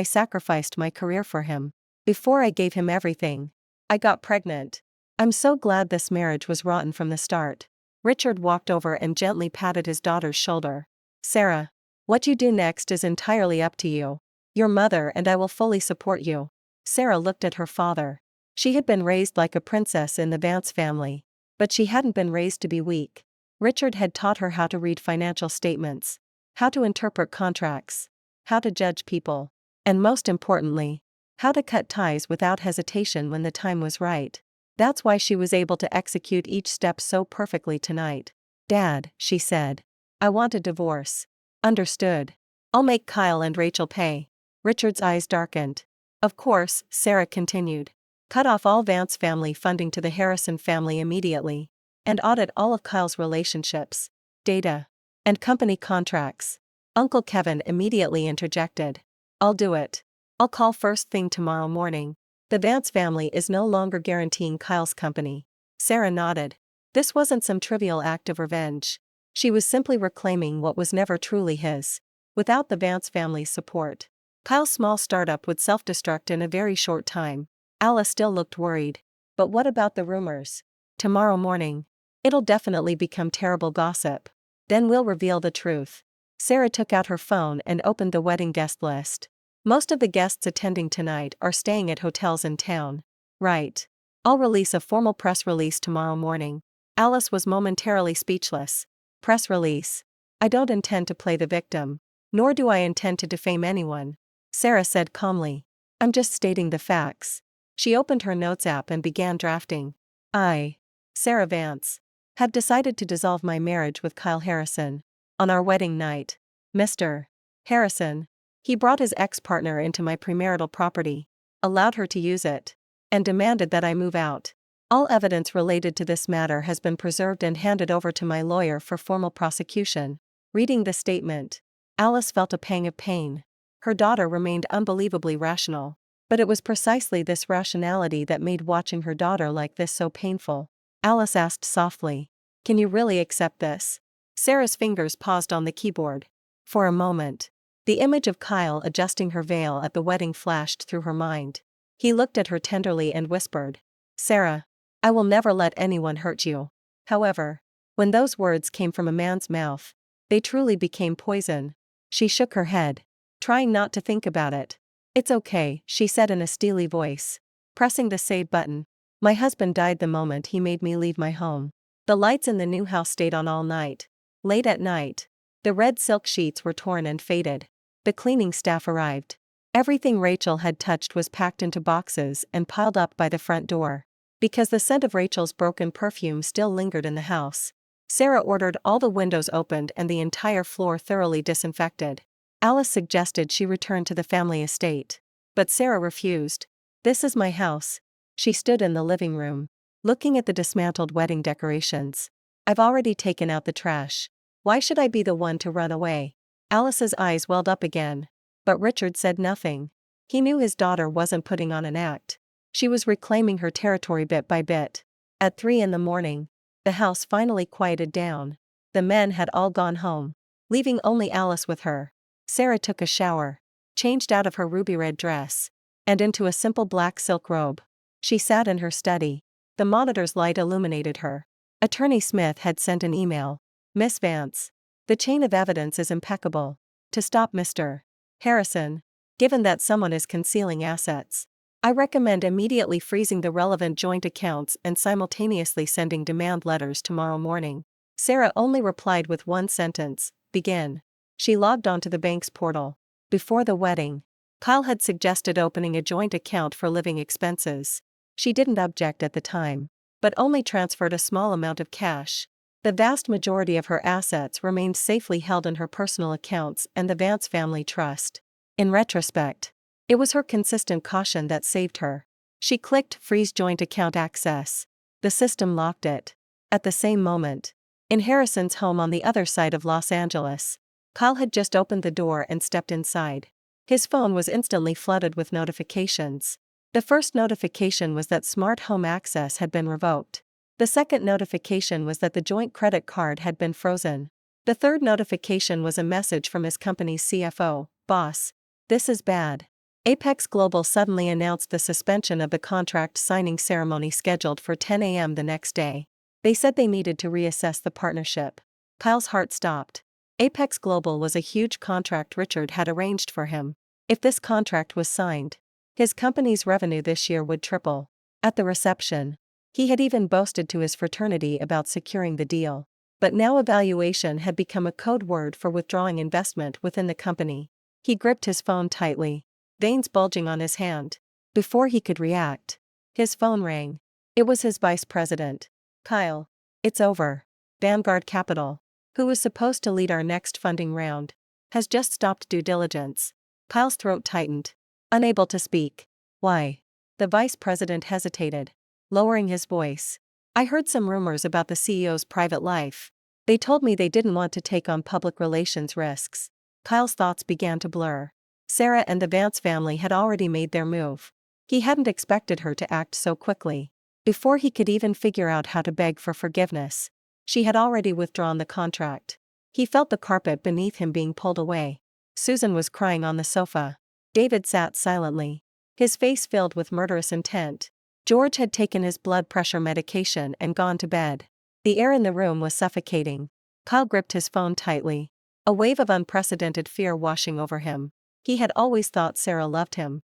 sacrificed my career for him. Before I gave him everything. I got pregnant. I'm so glad this marriage was rotten from the start. Richard walked over and gently patted his daughter's shoulder. Sarah, what you do next is entirely up to you. Your mother and I will fully support you. Sarah looked at her father. She had been raised like a princess in the Vance family. But she hadn't been raised to be weak. Richard had taught her how to read financial statements, how to interpret contracts, how to judge people, and most importantly, how to cut ties without hesitation when the time was right. That's why she was able to execute each step so perfectly tonight. Dad, she said. I want a divorce. Understood. I'll make Kyle and Rachel pay. Richard's eyes darkened. Of course, Sarah continued. Cut off all Vance family funding to the Harrison family immediately. And audit all of Kyle's relationships, data, and company contracts. Uncle Kevin immediately interjected. I'll do it. I'll call first thing tomorrow morning. The Vance family is no longer guaranteeing Kyle's company. Sarah nodded. This wasn't some trivial act of revenge. She was simply reclaiming what was never truly his. Without the Vance family's support, Kyle's small startup would self-destruct in a very short time. Alice still looked worried. But what about the rumors? Tomorrow morning. It'll definitely become terrible gossip. Then we'll reveal the truth. Sarah took out her phone and opened the wedding guest list. Most of the guests attending tonight are staying at hotels in town. Right. I'll release a formal press release tomorrow morning. Alice was momentarily speechless. Press release. I don't intend to play the victim. Nor do I intend to defame anyone. Sarah said calmly. I'm just stating the facts. She opened her notes app and began drafting. I, Sarah Vance, have decided to dissolve my marriage with Kyle Harrison. On our wedding night, Mr. Harrison, he brought his ex-partner into my premarital property, allowed her to use it, and demanded that I move out. All evidence related to this matter has been preserved and handed over to my lawyer for formal prosecution. Reading the statement, Alice felt a pang of pain. Her daughter remained unbelievably rational. But it was precisely this rationality that made watching her daughter like this so painful. Alice asked softly, can you really accept this? Sarah's fingers paused on the keyboard. For a moment, the image of Kyle adjusting her veil at the wedding flashed through her mind. He looked at her tenderly and whispered, Sarah, I will never let anyone hurt you. However, when those words came from a man's mouth, they truly became poison. She shook her head, trying not to think about it. It's okay, she said in a steely voice, pressing the save button. My husband died the moment he made me leave my home. The lights in the new house stayed on all night. Late at night, the red silk sheets were torn and faded. The cleaning staff arrived. Everything Rachel had touched was packed into boxes and piled up by the front door. Because the scent of Rachel's broken perfume still lingered in the house, Sarah ordered all the windows opened and the entire floor thoroughly disinfected. Alice suggested she return to the family estate. But Sarah refused. This is my house. She stood in the living room, looking at the dismantled wedding decorations. I've already taken out the trash. Why should I be the one to run away? Alice's eyes welled up again. But Richard said nothing. He knew his daughter wasn't putting on an act. She was reclaiming her territory bit by bit. At 3 a.m, the house finally quieted down. The men had all gone home, leaving only Alice with her. Sarah took a shower, changed out of her ruby red dress, and into a simple black silk robe. She sat in her study. The monitor's light illuminated her. Attorney Smith had sent an email. Miss Vance, the chain of evidence is impeccable. To stop Mr. Harrison, given that someone is concealing assets, I recommend immediately freezing the relevant joint accounts and simultaneously sending demand letters tomorrow morning. Sarah only replied with one sentence, begin. She logged onto the bank's portal. Before the wedding, Kyle had suggested opening a joint account for living expenses. She didn't object at the time, but only transferred a small amount of cash. The vast majority of her assets remained safely held in her personal accounts and the Vance family trust. In retrospect, it was her consistent caution that saved her. She clicked Freeze Joint Account Access. The system locked it. At the same moment, in Harrison's home on the other side of Los Angeles, Kyle had just opened the door and stepped inside. His phone was instantly flooded with notifications. The first notification was that smart home access had been revoked. The second notification was that the joint credit card had been frozen. The third notification was a message from his company's CFO, "Boss, this is bad." Apex Global suddenly announced the suspension of the contract signing ceremony scheduled for 10 a.m. the next day. They said they needed to reassess the partnership. Kyle's heart stopped. Apex Global was a huge contract Richard had arranged for him. If this contract was signed, his company's revenue this year would triple. At the reception, he had even boasted to his fraternity about securing the deal. But now evaluation had become a code word for withdrawing investment within the company. He gripped his phone tightly, veins bulging on his hand. Before he could react, his phone rang. It was his vice president. "Kyle, it's over. Vanguard Capital, who was supposed to lead our next funding round, has just stopped due diligence." Kyle's throat tightened, unable to speak. "Why?" The vice president hesitated, lowering his voice. "I heard some rumors about the CEO's private life. They told me they didn't want to take on public relations risks." Kyle's thoughts began to blur. Sarah and the Vance family had already made their move. He hadn't expected her to act so quickly. Before he could even figure out how to beg for forgiveness, she had already withdrawn the contract. He felt the carpet beneath him being pulled away. Susan was crying on the sofa. David sat silently, his face filled with murderous intent. George had taken his blood pressure medication and gone to bed. The air in the room was suffocating. Kyle gripped his phone tightly, a wave of unprecedented fear washing over him. He had always thought Sarah loved him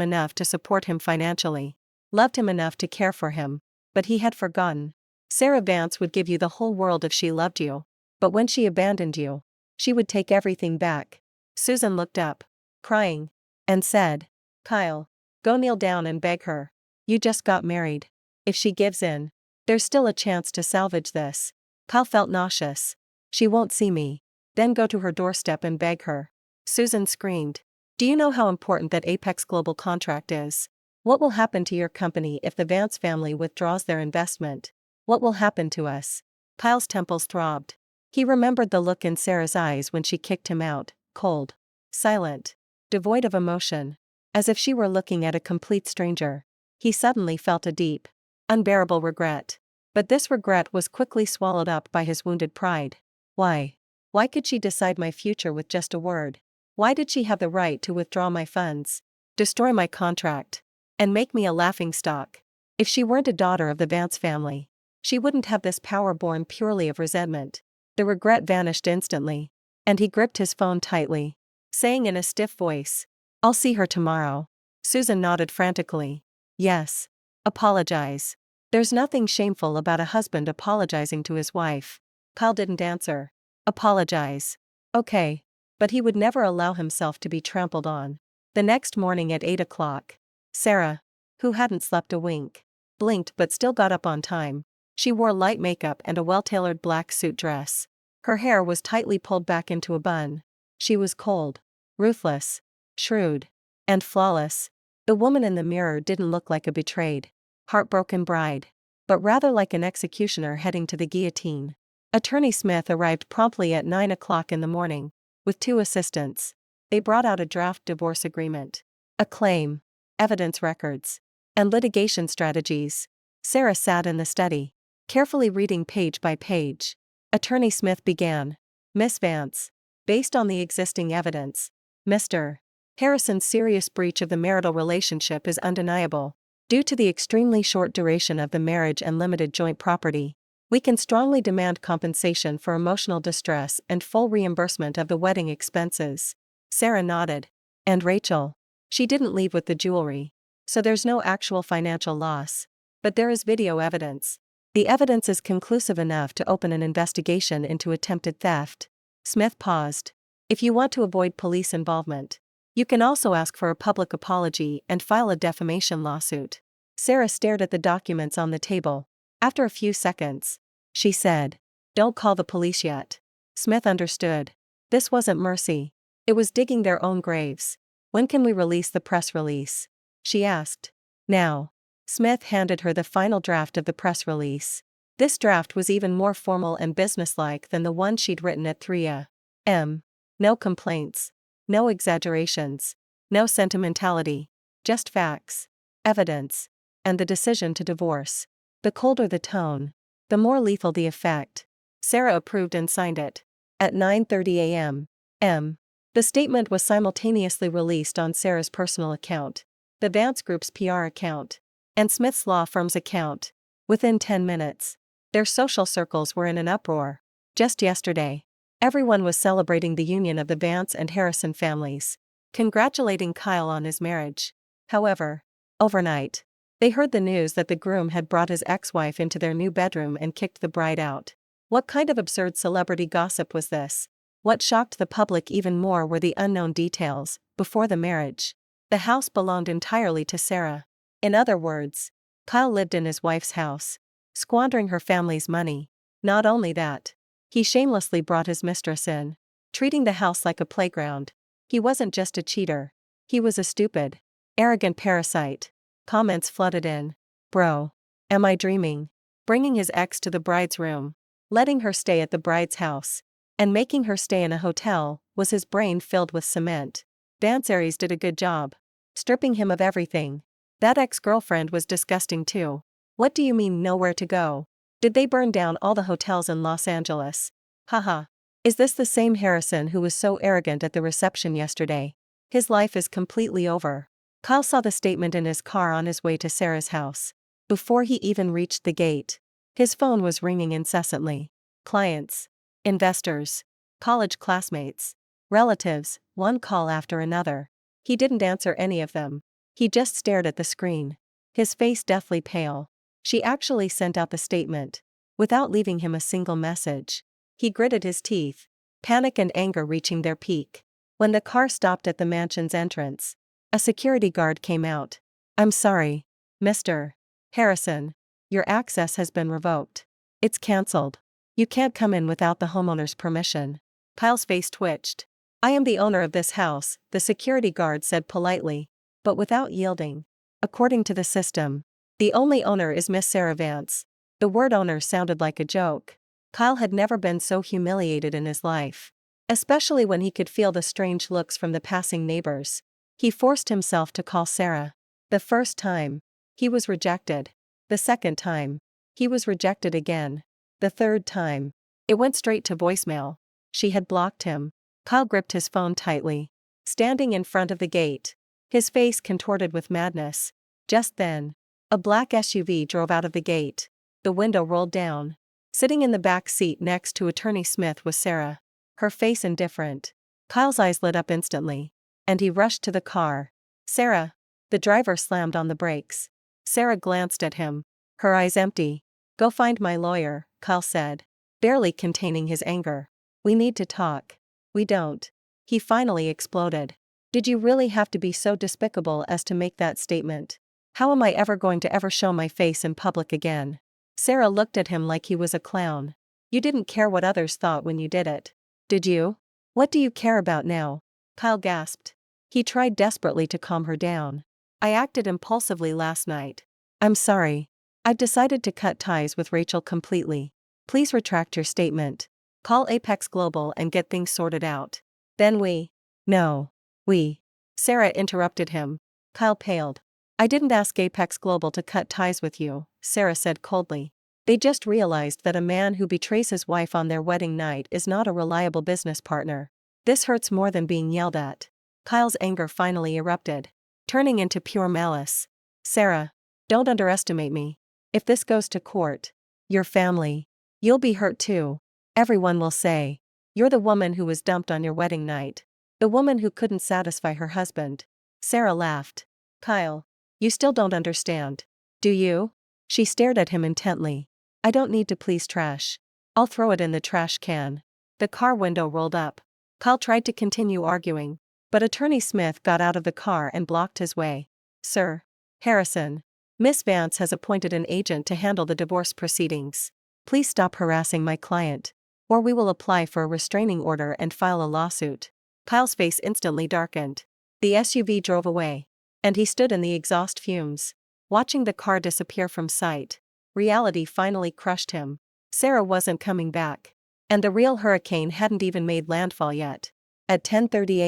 enough to support him financially, loved him enough to care for him, but he had forgotten. Sarah Vance would give you the whole world if she loved you, but when she abandoned you, she would take everything back. Susan looked up, crying, and said, "Kyle, go kneel down and beg her. You just got married. If she gives in, there's still a chance to salvage this." Kyle felt nauseous. "She won't see me." "Then go to her doorstep and beg her." Susan screamed. "Do you know how important that Apex Global contract is? What will happen to your company if the Vance family withdraws their investment? What will happen to us?" Kyle's temples throbbed. He remembered the look in Sarah's eyes when she kicked him out, cold, silent, devoid of emotion, as if she were looking at a complete stranger. He suddenly felt a deep, unbearable regret. But this regret was quickly swallowed up by his wounded pride. Why? Why could she decide my future with just a word? Why did she have the right to withdraw my funds, destroy my contract, and make me a laughingstock? If she weren't a daughter of the Vance family, she wouldn't have this power born purely of resentment. The regret vanished instantly, and he gripped his phone tightly, saying in a stiff voice, "I'll see her tomorrow." Susan nodded frantically. "Yes. Apologize. There's nothing shameful about a husband apologizing to his wife." Kyle didn't answer. "Apologize. Okay." But he would never allow himself to be trampled on. The next morning at 8 o'clock, Sarah, who hadn't slept a wink, blinked but still got up on time. She wore light makeup and a well-tailored black suit dress. Her hair was tightly pulled back into a bun. She was cold, ruthless, shrewd, and flawless. The woman in the mirror didn't look like a betrayed, heartbroken bride, but rather like an executioner heading to the guillotine. Attorney Smith arrived promptly at 9 o'clock in the morning, with 2 assistants. They brought out a draft divorce agreement, a claim, evidence records, and litigation strategies. Sarah sat in the study, carefully reading page by page. Attorney Smith began. "Miss Vance, based on the existing evidence, Mr. Harrison's serious breach of the marital relationship is undeniable. Due to the extremely short duration of the marriage and limited joint property, we can strongly demand compensation for emotional distress and full reimbursement of the wedding expenses." Sarah nodded. "And Rachel? She didn't leave with the jewelry, so there's no actual financial loss. But there is video evidence. The evidence is conclusive enough to open an investigation into attempted theft." Smith paused. "If you want to avoid police involvement, you can also ask for a public apology and file a defamation lawsuit." Sarah stared at the documents on the table. After a few seconds, she said, "Don't call the police yet." Smith understood. This wasn't mercy. It was digging their own graves. "When can we release the press release?" she asked. "Now." Smith handed her the final draft of the press release. This draft was even more formal and businesslike than the one she'd written at 3 a.m. No complaints. No exaggerations. No sentimentality. Just facts. Evidence. And the decision to divorce. The colder the tone, the more lethal the effect. Sarah approved and signed it. At 9:30 a.m. The statement was simultaneously released on Sarah's personal account, the Vance Group's PR account, and Smith's law firm's account. Within 10 minutes, their social circles were in an uproar. Just yesterday, everyone was celebrating the union of the Vance and Harrison families, congratulating Kyle on his marriage. However, overnight, they heard the news that the groom had brought his ex-wife into their new bedroom and kicked the bride out. What kind of absurd celebrity gossip was this? What shocked the public even more were the unknown details. Before the marriage, the house belonged entirely to Sarah. In other words, Kyle lived in his wife's house, squandering her family's money. Not only that, he shamelessly brought his mistress in, treating the house like a playground. He wasn't just a cheater. He was a stupid, arrogant parasite. Comments flooded in. Bro. Am I dreaming? Bringing his ex to the bride's room, letting her stay at the bride's house, and making her stay in a hotel, was his brain filled with cement. Vance Aries did a good job. Stripping him of everything. That ex-girlfriend was disgusting too. What do you mean nowhere to go? Did they burn down all the hotels in Los Angeles? Haha. Is this the same Harrison who was so arrogant at the reception yesterday? His life is completely over. Kyle saw the statement in his car on his way to Sarah's house. Before he even reached the gate, his phone was ringing incessantly. Clients, investors, college classmates, relatives, one call after another. He didn't answer any of them. He just stared at the screen, his face deathly pale. She actually sent out the statement, without leaving him a single message. He gritted his teeth, panic and anger reaching their peak. When the car stopped at the mansion's entrance, a security guard came out. I'm sorry, Mr. Harrison. Your access has been revoked. It's cancelled. You can't come in without the homeowner's permission. Kyle's face twitched. I am the owner of this house, the security guard said politely, but without yielding. According to the system, the only owner is Miss Sarah Vance. The word owner sounded like a joke. Kyle had never been so humiliated in his life, especially when he could feel the strange looks from the passing neighbors. He forced himself to call Sarah. The first time, he was rejected. The second time, he was rejected again. The third time, it went straight to voicemail. She had blocked him. Kyle gripped his phone tightly, standing in front of the gate, his face contorted with madness. Just then, a black SUV drove out of the gate. The window rolled down. Sitting in the back seat next to Attorney Smith was Sarah, her face indifferent. Kyle's eyes lit up instantly, and he rushed to the car. Sarah. The driver slammed on the brakes. Sarah glanced at him, her eyes empty. Go find my lawyer, Kyle said, barely containing his anger. We need to talk. We don't. He finally exploded. Did you really have to be so despicable as to make that statement? How am I ever going to ever show my face in public again? Sarah looked at him like he was a clown. You didn't care what others thought when you did it. Did you? What do you care about now? Kyle gasped. He tried desperately to calm her down. I acted impulsively last night. I'm sorry. I've decided to cut ties with Rachel completely. Please retract your statement. Call Apex Global and get things sorted out. Then we. No. We. Sarah interrupted him. Kyle paled. I didn't ask Apex Global to cut ties with you, Sarah said coldly. They just realized that a man who betrays his wife on their wedding night is not a reliable business partner. This hurts more than being yelled at. Kyle's anger finally erupted, turning into pure malice. Sarah, don't underestimate me. If this goes to court, your family, you'll be hurt too. Everyone will say, you're the woman who was dumped on your wedding night. The woman who couldn't satisfy her husband. Sarah laughed. Kyle, you still don't understand. Do you? She stared at him intently. I don't need to please trash. I'll throw it in the trash can. The car window rolled up. Kyle tried to continue arguing, but Attorney Smith got out of the car and blocked his way. Sir Harrison, Miss Vance has appointed an agent to handle the divorce proceedings. Please stop harassing my client, or we will apply for a restraining order and file a lawsuit. Kyle's face instantly darkened. The SUV drove away, and he stood in the exhaust fumes, watching the car disappear from sight. Reality finally crushed him. Sarah wasn't coming back, and the real hurricane hadn't even made landfall yet. At 10:30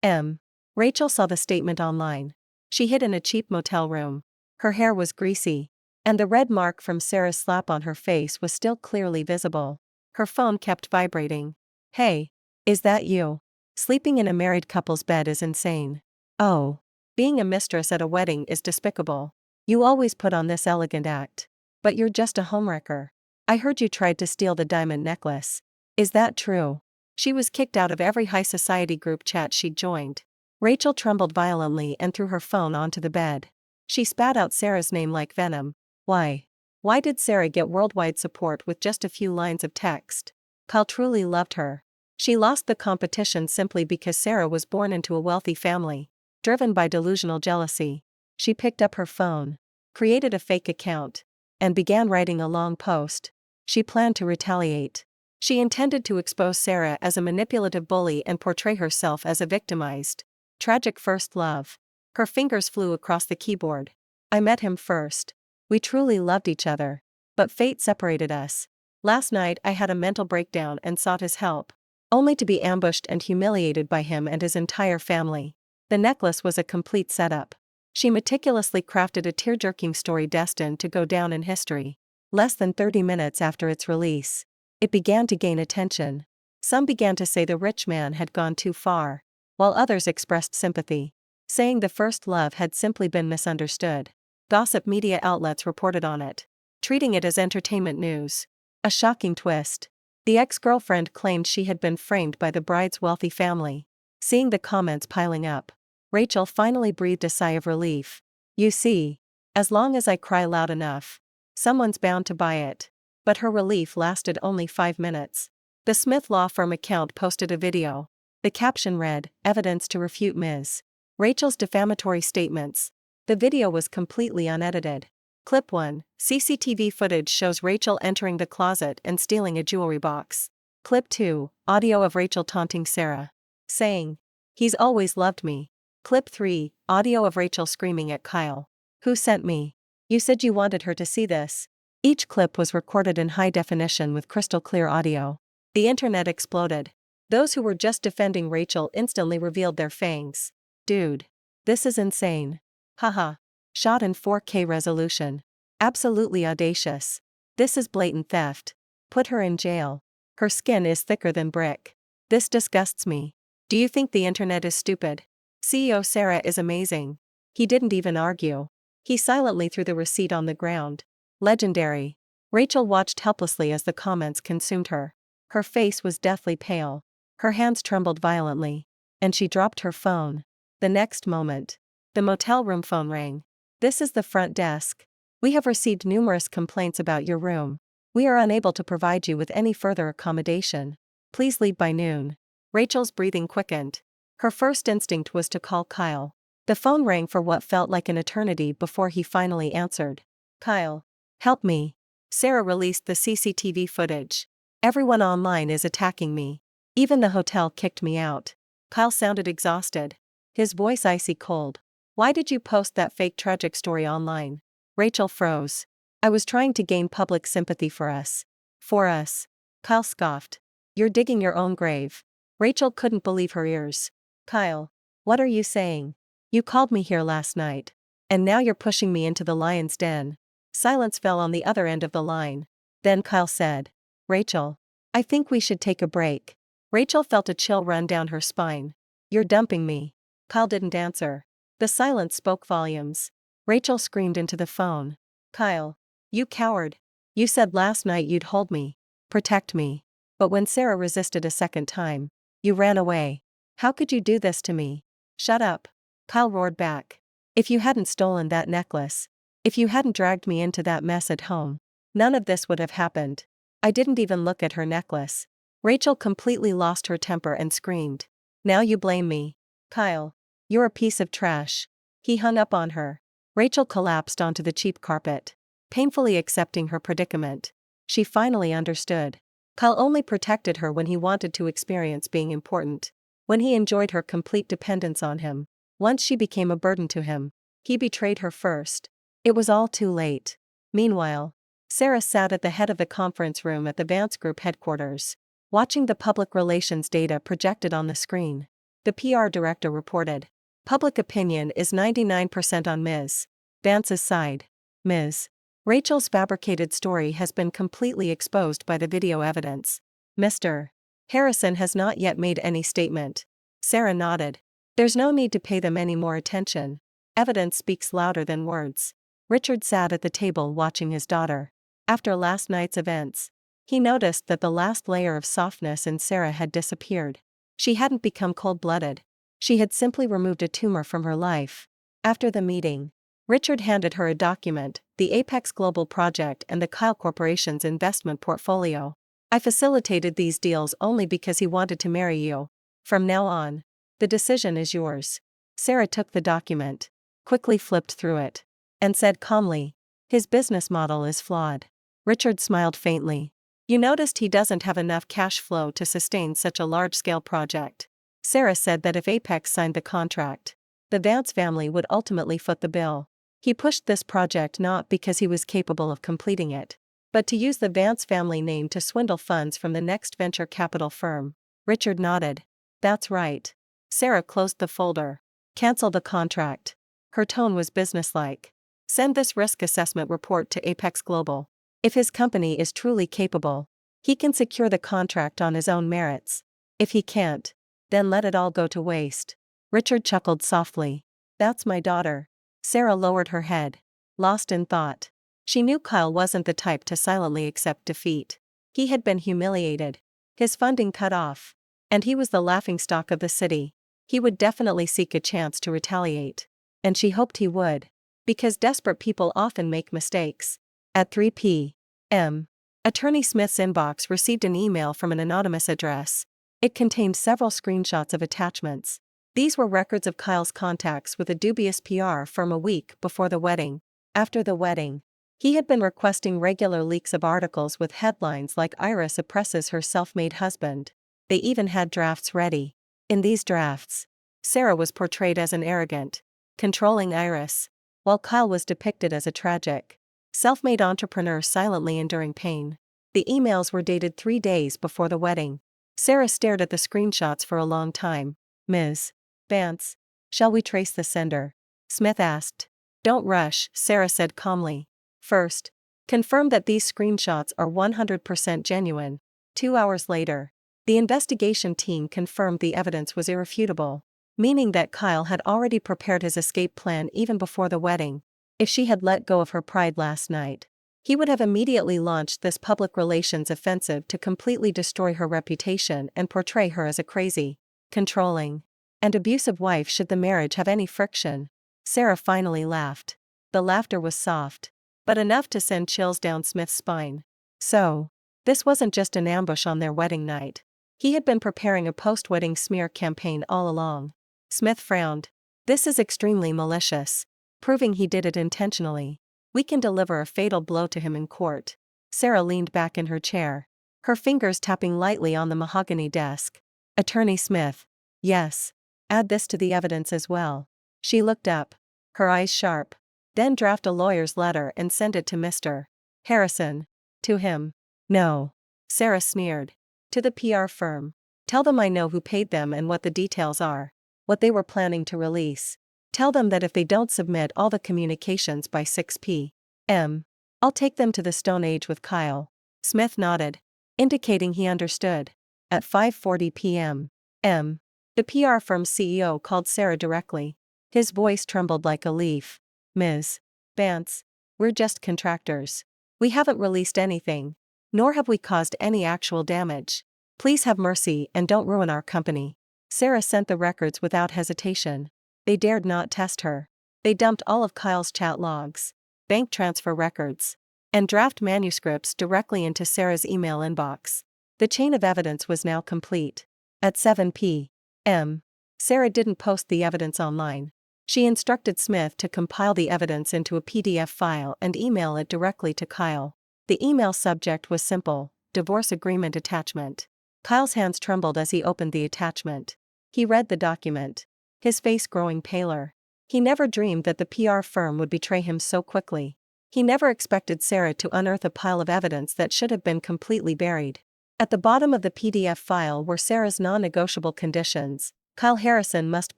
a.m. Rachel saw the statement online. She hid in a cheap motel room. Her hair was greasy, and the red mark from Sarah's slap on her face was still clearly visible. Her phone kept vibrating. Hey, is that you? Sleeping in a married couple's bed is insane. Oh, being a mistress at a wedding is despicable. You always put on this elegant act. But you're just a homewrecker. I heard you tried to steal the diamond necklace. Is that true? She was kicked out of every high society group chat she'd joined. Rachel trembled violently and threw her phone onto the bed. She spat out Sarah's name like venom. Why? Why did Sarah get worldwide support with just a few lines of text? Kyle truly loved her. She lost the competition simply because Sarah was born into a wealthy family. Driven by delusional jealousy, she picked up her phone, created a fake account, and began writing a long post. She planned to retaliate. She intended to expose Sarah as a manipulative bully and portray herself as a victimized, tragic first love. Her fingers flew across the keyboard. I met him first. We truly loved each other. But fate separated us. Last night I had a mental breakdown and sought his help, only to be ambushed and humiliated by him and his entire family. The necklace was a complete setup. She meticulously crafted a tear-jerking story destined to go down in history. Less than 30 minutes after its release, it began to gain attention. Some began to say the rich man had gone too far, while others expressed sympathy, saying the first love had simply been misunderstood. Gossip media outlets reported on it, treating it as entertainment news. A shocking twist. The ex-girlfriend claimed she had been framed by the bride's wealthy family. Seeing the comments piling up, Rachel finally breathed a sigh of relief. You see, as long as I cry loud enough, someone's bound to buy it. But her relief lasted only 5 minutes. The Smith law firm account posted a video. The caption read, "Evidence to refute Ms. Rachel's defamatory statements." The video was completely unedited. Clip 1, CCTV footage shows Rachel entering the closet and stealing a jewelry box. Clip 2, audio of Rachel taunting Sarah, saying, "He's always loved me." Clip 3, audio of Rachel screaming at Kyle, "Who sent me? You said you wanted her to see this." Each clip was recorded in high definition with crystal clear audio. The internet exploded. Those who were just defending Rachel instantly revealed their fangs. Dude, this is insane. Haha. Shot in 4K resolution. Absolutely audacious. This is blatant theft. Put her in jail. Her skin is thicker than brick. This disgusts me. Do you think the internet is stupid? CEO Sarah is amazing. He didn't even argue. He silently threw the receipt on the ground. Legendary. Rachel watched helplessly as the comments consumed her. Her face was deathly pale. Her hands trembled violently. And she dropped her phone. The next moment, the motel room phone rang. "This is the front desk. We have received numerous complaints about your room. We are unable to provide you with any further accommodation. Please leave by noon." Rachel's breathing quickened. Her first instinct was to call Kyle. The phone rang for what felt like an eternity before he finally answered. "Kyle, help me." Sarah released the CCTV footage. "Everyone online is attacking me. Even the hotel kicked me out." Kyle sounded exhausted, his voice icy cold. "Why did you post that fake tragic story online?" Rachel froze. "I was trying to gain public sympathy for us." "For us?" Kyle scoffed. "You're digging your own grave." Rachel couldn't believe her ears. "Kyle, what are you saying? You called me here last night. And now you're pushing me into the lion's den." Silence fell on the other end of the line. Then Kyle said, "Rachel, I think we should take a break." Rachel felt a chill run down her spine. "You're dumping me." Kyle didn't answer. The silence spoke volumes. Rachel screamed into the phone. "Kyle, you coward. You said last night you'd hold me, protect me. But when Sarah resisted a second time, you ran away. How could you do this to me?" "Shut up," Kyle roared back. "If you hadn't stolen that necklace, if you hadn't dragged me into that mess at home, none of this would have happened. I didn't even look at her necklace." Rachel completely lost her temper and screamed. "Now you blame me. Kyle, you're a piece of trash." He hung up on her. Rachel collapsed onto the cheap carpet, painfully accepting her predicament. She finally understood. Kyle only protected her when he wanted to experience being important, when he enjoyed her complete dependence on him. Once she became a burden to him, he betrayed her first. It was all too late. Meanwhile, Sarah sat at the head of the conference room at the Vance Group headquarters. watching the public relations data projected on the screen. The PR director reported. Public opinion is 99% on Ms. Vance's side. Ms. Rachel's fabricated story has been completely exposed by the video evidence. Mr. Harrison has not yet made any statement. Sarah nodded. There's no need to pay them any more attention. Evidence speaks louder than words. Richard sat at the table watching his daughter. After last night's events, he noticed that the last layer of softness in Sarah had disappeared. She hadn't become cold-blooded. She had simply removed a tumor from her life. After the meeting, Richard handed her a document, the Apex Global Project and the Kyle Corporation's investment portfolio. I facilitated these deals only because he wanted to marry you. From now on, the decision is yours. Sarah took the document, quickly flipped through it, and said calmly, his business model is flawed. Richard smiled faintly. You noticed he doesn't have enough cash flow to sustain such a large-scale project. Sarah said that if Apex signed the contract, the Vance family would ultimately foot the bill. He pushed this project not because he was capable of completing it, but to use the Vance family name to swindle funds from the next venture capital firm. Richard nodded. That's right. Sarah closed the folder. Cancel the contract. Her tone was businesslike. Send this risk assessment report to Apex Global. If his company is truly capable, he can secure the contract on his own merits. If he can't, then let it all go to waste. Richard chuckled softly. That's my daughter. Sarah lowered her head, lost in thought. She knew Kyle wasn't the type to silently accept defeat. He had been humiliated, his funding cut off, and he was the laughingstock of the city. He would definitely seek a chance to retaliate. And she hoped he would. Because desperate people often make mistakes. At 3 p.m., Attorney Smith's inbox received an email from an anonymous address. It contained several screenshots of attachments. These were records of Kyle's contacts with a dubious PR firm a week before the wedding. After the wedding, he had been requesting regular leaks of articles with headlines like Iris oppresses her self-made husband. They even had drafts ready. In these drafts, Sarah was portrayed as an arrogant, controlling Iris, while Kyle was depicted as a tragic, self-made entrepreneur silently enduring pain. The emails were dated 3 days before the wedding. Sarah stared at the screenshots for a long time. Ms. Vance, shall we trace the sender? Smith asked. Don't rush, Sarah said calmly. First, confirm that these screenshots are 100% genuine. 2 hours later, the investigation team confirmed the evidence was irrefutable, meaning that Kyle had already prepared his escape plan even before the wedding. If she had let go of her pride last night, he would have immediately launched this public relations offensive to completely destroy her reputation and portray her as a crazy, controlling, and abusive wife should the marriage have any friction. Sarah finally laughed. The laughter was soft, but enough to send chills down Smith's spine. So, this wasn't just an ambush on their wedding night. He had been preparing a post-wedding smear campaign all along. Smith frowned. This is extremely malicious, proving he did it intentionally. We can deliver a fatal blow to him in court. Sarah leaned back in her chair, her fingers tapping lightly on the mahogany desk. Attorney Smith. Yes. Add this to the evidence as well. She looked up, her eyes sharp. Then draft a lawyer's letter and send it to Mr. Harrison. To him. No. Sarah sneered. To the PR firm. Tell them I know who paid them and what the details are. What they were planning to release. Tell them that if they don't submit all the communications by 6 p.m., I'll take them to the Stone Age with Kyle. Smith nodded, indicating he understood. At 5:40 p.m., the PR firm's CEO called Sarah directly. His voice trembled like a leaf. Ms. Vance, we're just contractors. We haven't released anything, nor have we caused any actual damage. Please have mercy and don't ruin our company. Sarah sent the records without hesitation. They dared not test her. They dumped all of Kyle's chat logs, bank transfer records, and draft manuscripts directly into Sarah's email inbox. The chain of evidence was now complete. At 7 p.m., Sarah didn't post the evidence online. She instructed Smith to compile the evidence into a PDF file and email it directly to Kyle. The email subject was simple: divorce agreement attachment. Kyle's hands trembled as he opened the attachment. He read the document, his face growing paler. He never dreamed that the PR firm would betray him so quickly. He never expected Sarah to unearth a pile of evidence that should have been completely buried. At the bottom of the PDF file were Sarah's non-negotiable conditions. Kyle Harrison must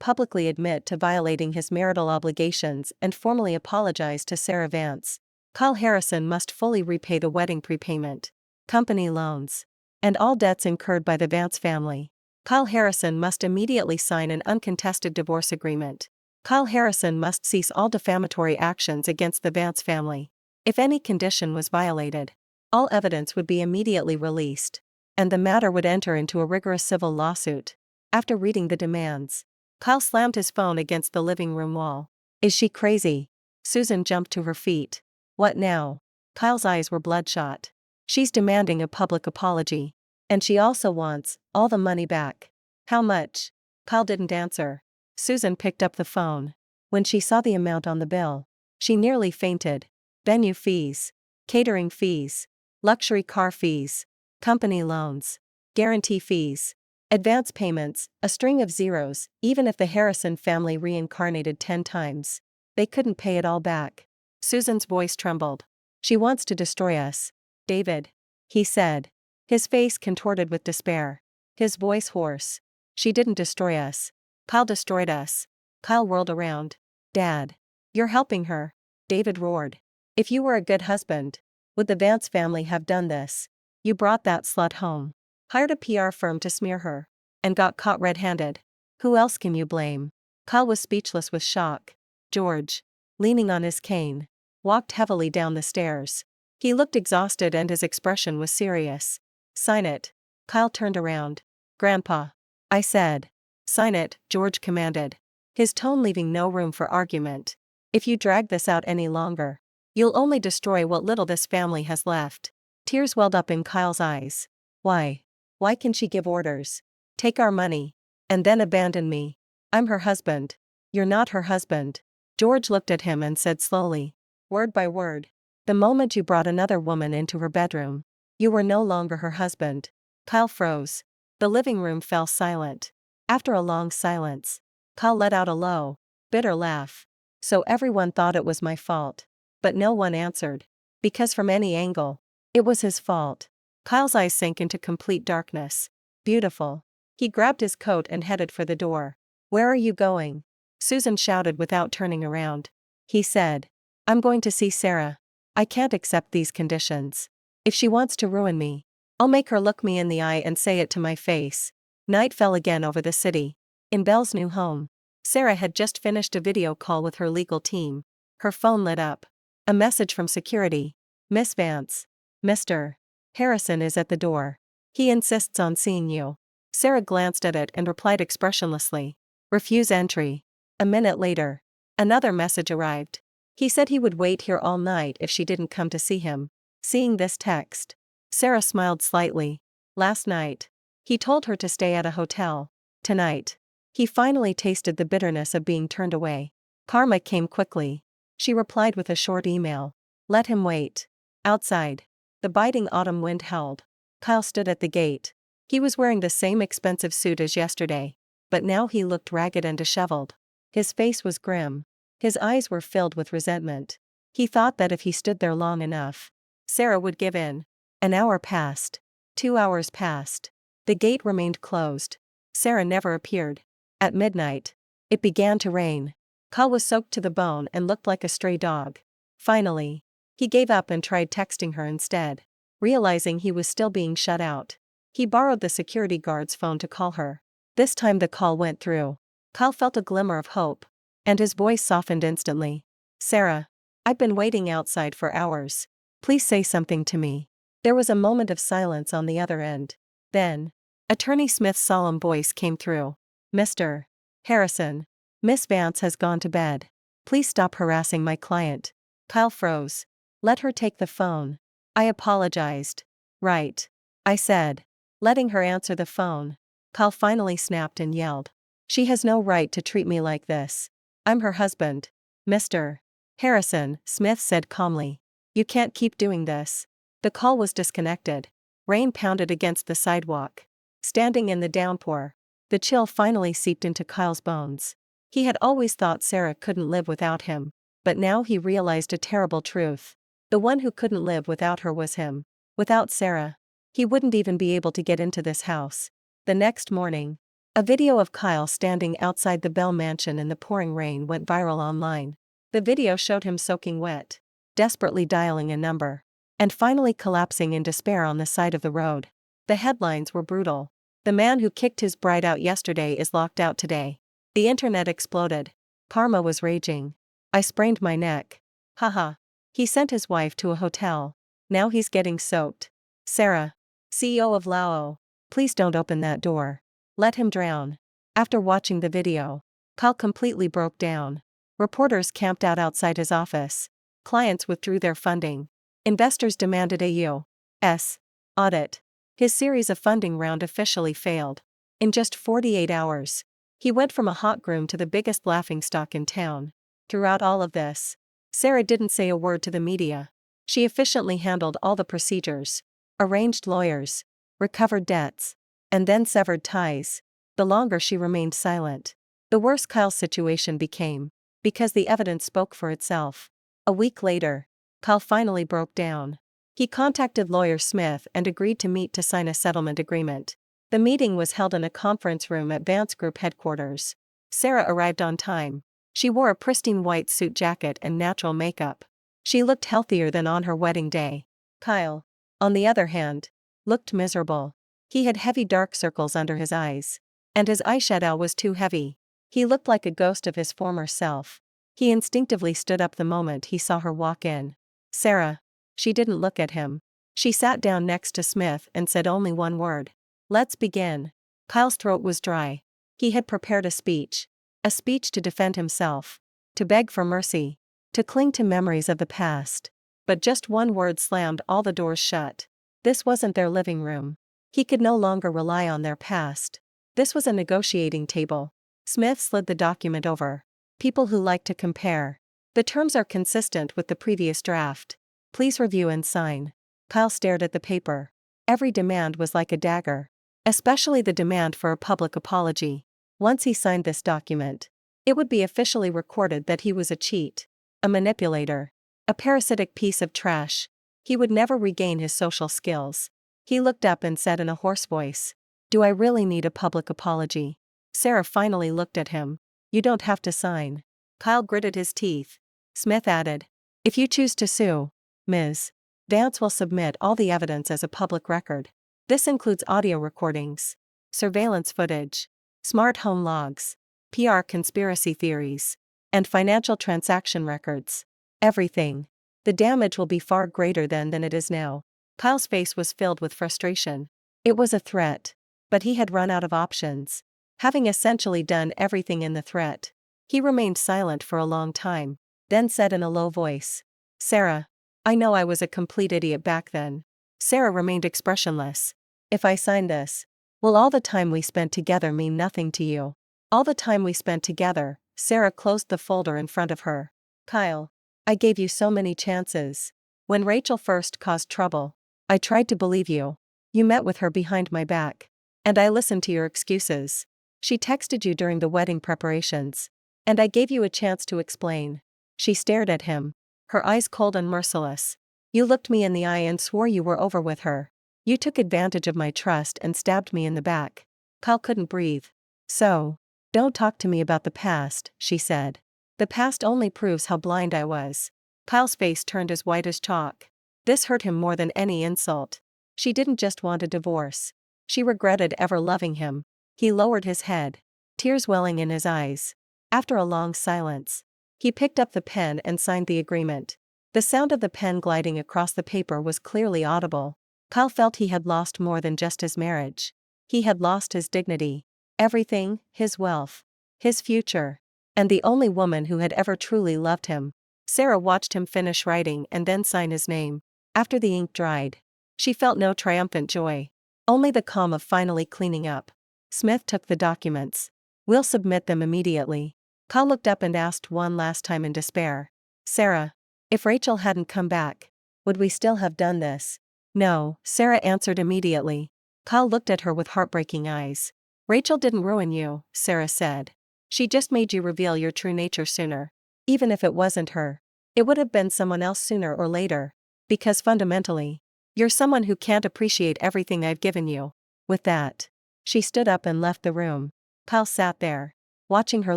publicly admit to violating his marital obligations and formally apologize to Sarah Vance. Kyle Harrison must fully repay the wedding prepayment, company loans, and all debts incurred by the Vance family. Kyle Harrison must immediately sign an uncontested divorce agreement. Kyle Harrison must cease all defamatory actions against the Vance family. If any condition was violated, all evidence would be immediately released, and the matter would enter into a rigorous civil lawsuit. After reading the demands, Kyle slammed his phone against the living room wall. Is she crazy? Susan jumped to her feet. What now? Kyle's eyes were bloodshot. She's demanding a public apology. And she also wants all the money back. How much? Kyle didn't answer. Susan picked up the phone. When she saw the amount on the bill, she nearly fainted. Venue fees, catering fees, luxury car fees, company loans, guarantee fees, advance payments, a string of zeros. Even if the Harrison family reincarnated 10 times, they couldn't pay it all back. Susan's voice trembled. She wants to destroy us, David, he said, his face contorted with despair, his voice hoarse. She didn't destroy us. Kyle destroyed us. Kyle whirled around. Dad, you're helping her, David roared. If you were a good husband, would the Vance family have done this? You brought that slut home, hired a PR firm to smear her, and got caught red-handed. Who else can you blame? Kyle was speechless with shock. George, leaning on his cane, walked heavily down the stairs. He looked exhausted and his expression was serious. Sign it. Kyle turned around. Grandpa, I said. Sign it, George commanded, his tone leaving no room for argument. If you drag this out any longer, you'll only destroy what little this family has left. Tears welled up in Kyle's eyes. Why? Why can she give orders? Take our money, and then abandon me. I'm her husband. You're not her husband. George looked at him and said slowly, word by word, the moment you brought another woman into her bedroom, you were no longer her husband. Kyle froze. The living room fell silent. After a long silence, Kyle let out a low, bitter laugh. So everyone thought it was my fault. But no one answered. Because from any angle, it was his fault. Kyle's eyes sank into complete darkness. Beautiful. He grabbed his coat and headed for the door. Where are you going? Susan shouted without turning around. He said, I'm going to see Sarah. I can't accept these conditions. If she wants to ruin me, I'll make her look me in the eye and say it to my face. Night fell again over the city. In Belle's new home, Sarah had just finished a video call with her legal team. Her phone lit up. A message from security. Miss Vance. Mr. Harrison is at the door. He insists on seeing you. Sarah glanced at it and replied expressionlessly. Refuse entry. A minute later, another message arrived. He said he would wait here all night if she didn't come to see him. Seeing this text, Sarah smiled slightly. Last night, he told her to stay at a hotel. Tonight, he finally tasted the bitterness of being turned away. Karma came quickly. She replied with a short email. Let him wait. Outside, the biting autumn wind held. Kyle stood at the gate. He was wearing the same expensive suit as yesterday, but now he looked ragged and disheveled. His face was grim. His eyes were filled with resentment. He thought that if he stood there long enough, Sarah would give in. An hour passed. 2 hours passed. The gate remained closed. Sarah never appeared. At midnight, it began to rain. Kyle was soaked to the bone and looked like a stray dog. Finally, he gave up and tried texting her instead. Realizing he was still being shut out, he borrowed the security guard's phone to call her. This time the call went through. Kyle felt a glimmer of hope, and his voice softened instantly. Sarah, I've been waiting outside for hours. Please say something to me. There was a moment of silence on the other end. Then, Attorney Smith's solemn voice came through. Mr. Harrison, Miss Vance has gone to bed. Please stop harassing my client. Kyle froze. Let her take the phone. I apologized. Right. I said. Letting her answer the phone. Kyle finally snapped and yelled. She has no right to treat me like this. I'm her husband. Mr. Harrison, Smith said calmly. You can't keep doing this. The call was disconnected. Rain pounded against the sidewalk. Standing in the downpour, the chill finally seeped into Kyle's bones. He had always thought Sarah couldn't live without him, but now he realized a terrible truth. The one who couldn't live without her was him. Without Sarah, He wouldn't even be able to get into this house. The next morning, a video of Kyle standing outside the Bell mansion in the pouring rain went viral online. The video showed him soaking wet, desperately dialing a number, and finally collapsing in despair on the side of the road. The headlines were brutal. "The man who kicked his bride out yesterday is locked out today." The internet exploded. Karma was raging. "I sprained my neck. Haha. He sent his wife to a hotel. Now he's getting soaked. Sarah, CEO of Lao. Please don't open that door. Let him drown." After watching the video, Kyle completely broke down. Reporters camped out outside his office. Clients withdrew their funding. Investors demanded a U.S. audit. His series of funding round officially failed. In just 48 hours, he went from a hot groom to the biggest laughingstock in town. Throughout all of this, Sarah didn't say a word to the media. She efficiently handled all the procedures, arranged lawyers, recovered debts, and then severed ties. The longer she remained silent, the worse Kyle's situation became, because the evidence spoke for itself. A week later, Kyle finally broke down. He contacted lawyer Smith and agreed to meet to sign a settlement agreement. The meeting was held in a conference room at Vance Group headquarters. Sarah arrived on time. She wore a pristine white suit jacket and natural makeup. She looked healthier than on her wedding day. Kyle, on the other hand, looked miserable. He had heavy dark circles under his eyes, and his eyeshadow was too heavy. He looked like a ghost of his former self. He instinctively stood up the moment he saw her walk in. "Sarah." She didn't look at him. She sat down next to Smith and said only one word. "Let's begin." Kyle's throat was dry. He had prepared a speech to defend himself, to beg for mercy, to cling to memories of the past. But just one word slammed all the doors shut. This wasn't their living room. He could no longer rely on their past. This was a negotiating table. Smith slid the document over. "People who like to compare. The terms are consistent with the previous draft. Please review and sign." Kyle stared at the paper. Every demand was like a dagger, especially the demand for a public apology. Once he signed this document, it would be officially recorded that he was a cheat, a manipulator, a parasitic piece of trash. He would never regain his social skills. He looked up and said in a hoarse voice, "Do I really need a public apology?" Sarah finally looked at him. "You don't have to sign." Kyle gritted his teeth. Smith added, "If you choose to sue, Ms. Vance will submit all the evidence as a public record. This includes audio recordings, surveillance footage, smart home logs, PR conspiracy theories, and financial transaction records. Everything. The damage will be far greater than it is now." Kyle's face was filled with frustration. It was a threat, but he had run out of options. Having essentially done everything in the threat, he remained silent for a long time, then said in a low voice, "Sarah, I know I was a complete idiot back then." Sarah remained expressionless. "If I sign this, will all the time we spent together mean nothing to you?" "All the time we spent together." Sarah closed the folder in front of her. "Kyle, I gave you so many chances. When Rachel first caused trouble, I tried to believe you. You met with her behind my back. And I listened to your excuses. She texted you during the wedding preparations. And I gave you a chance to explain." She stared at him, her eyes cold and merciless. "You looked me in the eye and swore you were over with her. You took advantage of my trust and stabbed me in the back." Kyle couldn't breathe. "So, don't talk to me about the past," she said. "The past only proves how blind I was." Kyle's face turned as white as chalk. This hurt him more than any insult. She didn't just want a divorce. She regretted ever loving him. He lowered his head, tears welling in his eyes. After a long silence, he picked up the pen and signed the agreement. The sound of the pen gliding across the paper was clearly audible. Kyle felt he had lost more than just his marriage. He had lost his dignity, everything, his wealth, his future, and the only woman who had ever truly loved him. Sarah watched him finish writing and then sign his name. After the ink dried, she felt no triumphant joy, only the calm of finally cleaning up. Smith took the documents. "We'll submit them immediately." Kyle looked up and asked one last time in despair, "Sarah, if Rachel hadn't come back, would we still have done this?" "No," Sarah answered immediately. Kyle looked at her with heartbreaking eyes. "Rachel didn't ruin you," Sarah said. "She just made you reveal your true nature sooner. Even if it wasn't her, it would have been someone else sooner or later. Because fundamentally, You're someone who can't appreciate everything I've given you." With that, she stood up and left the room. Kyle sat there, watching her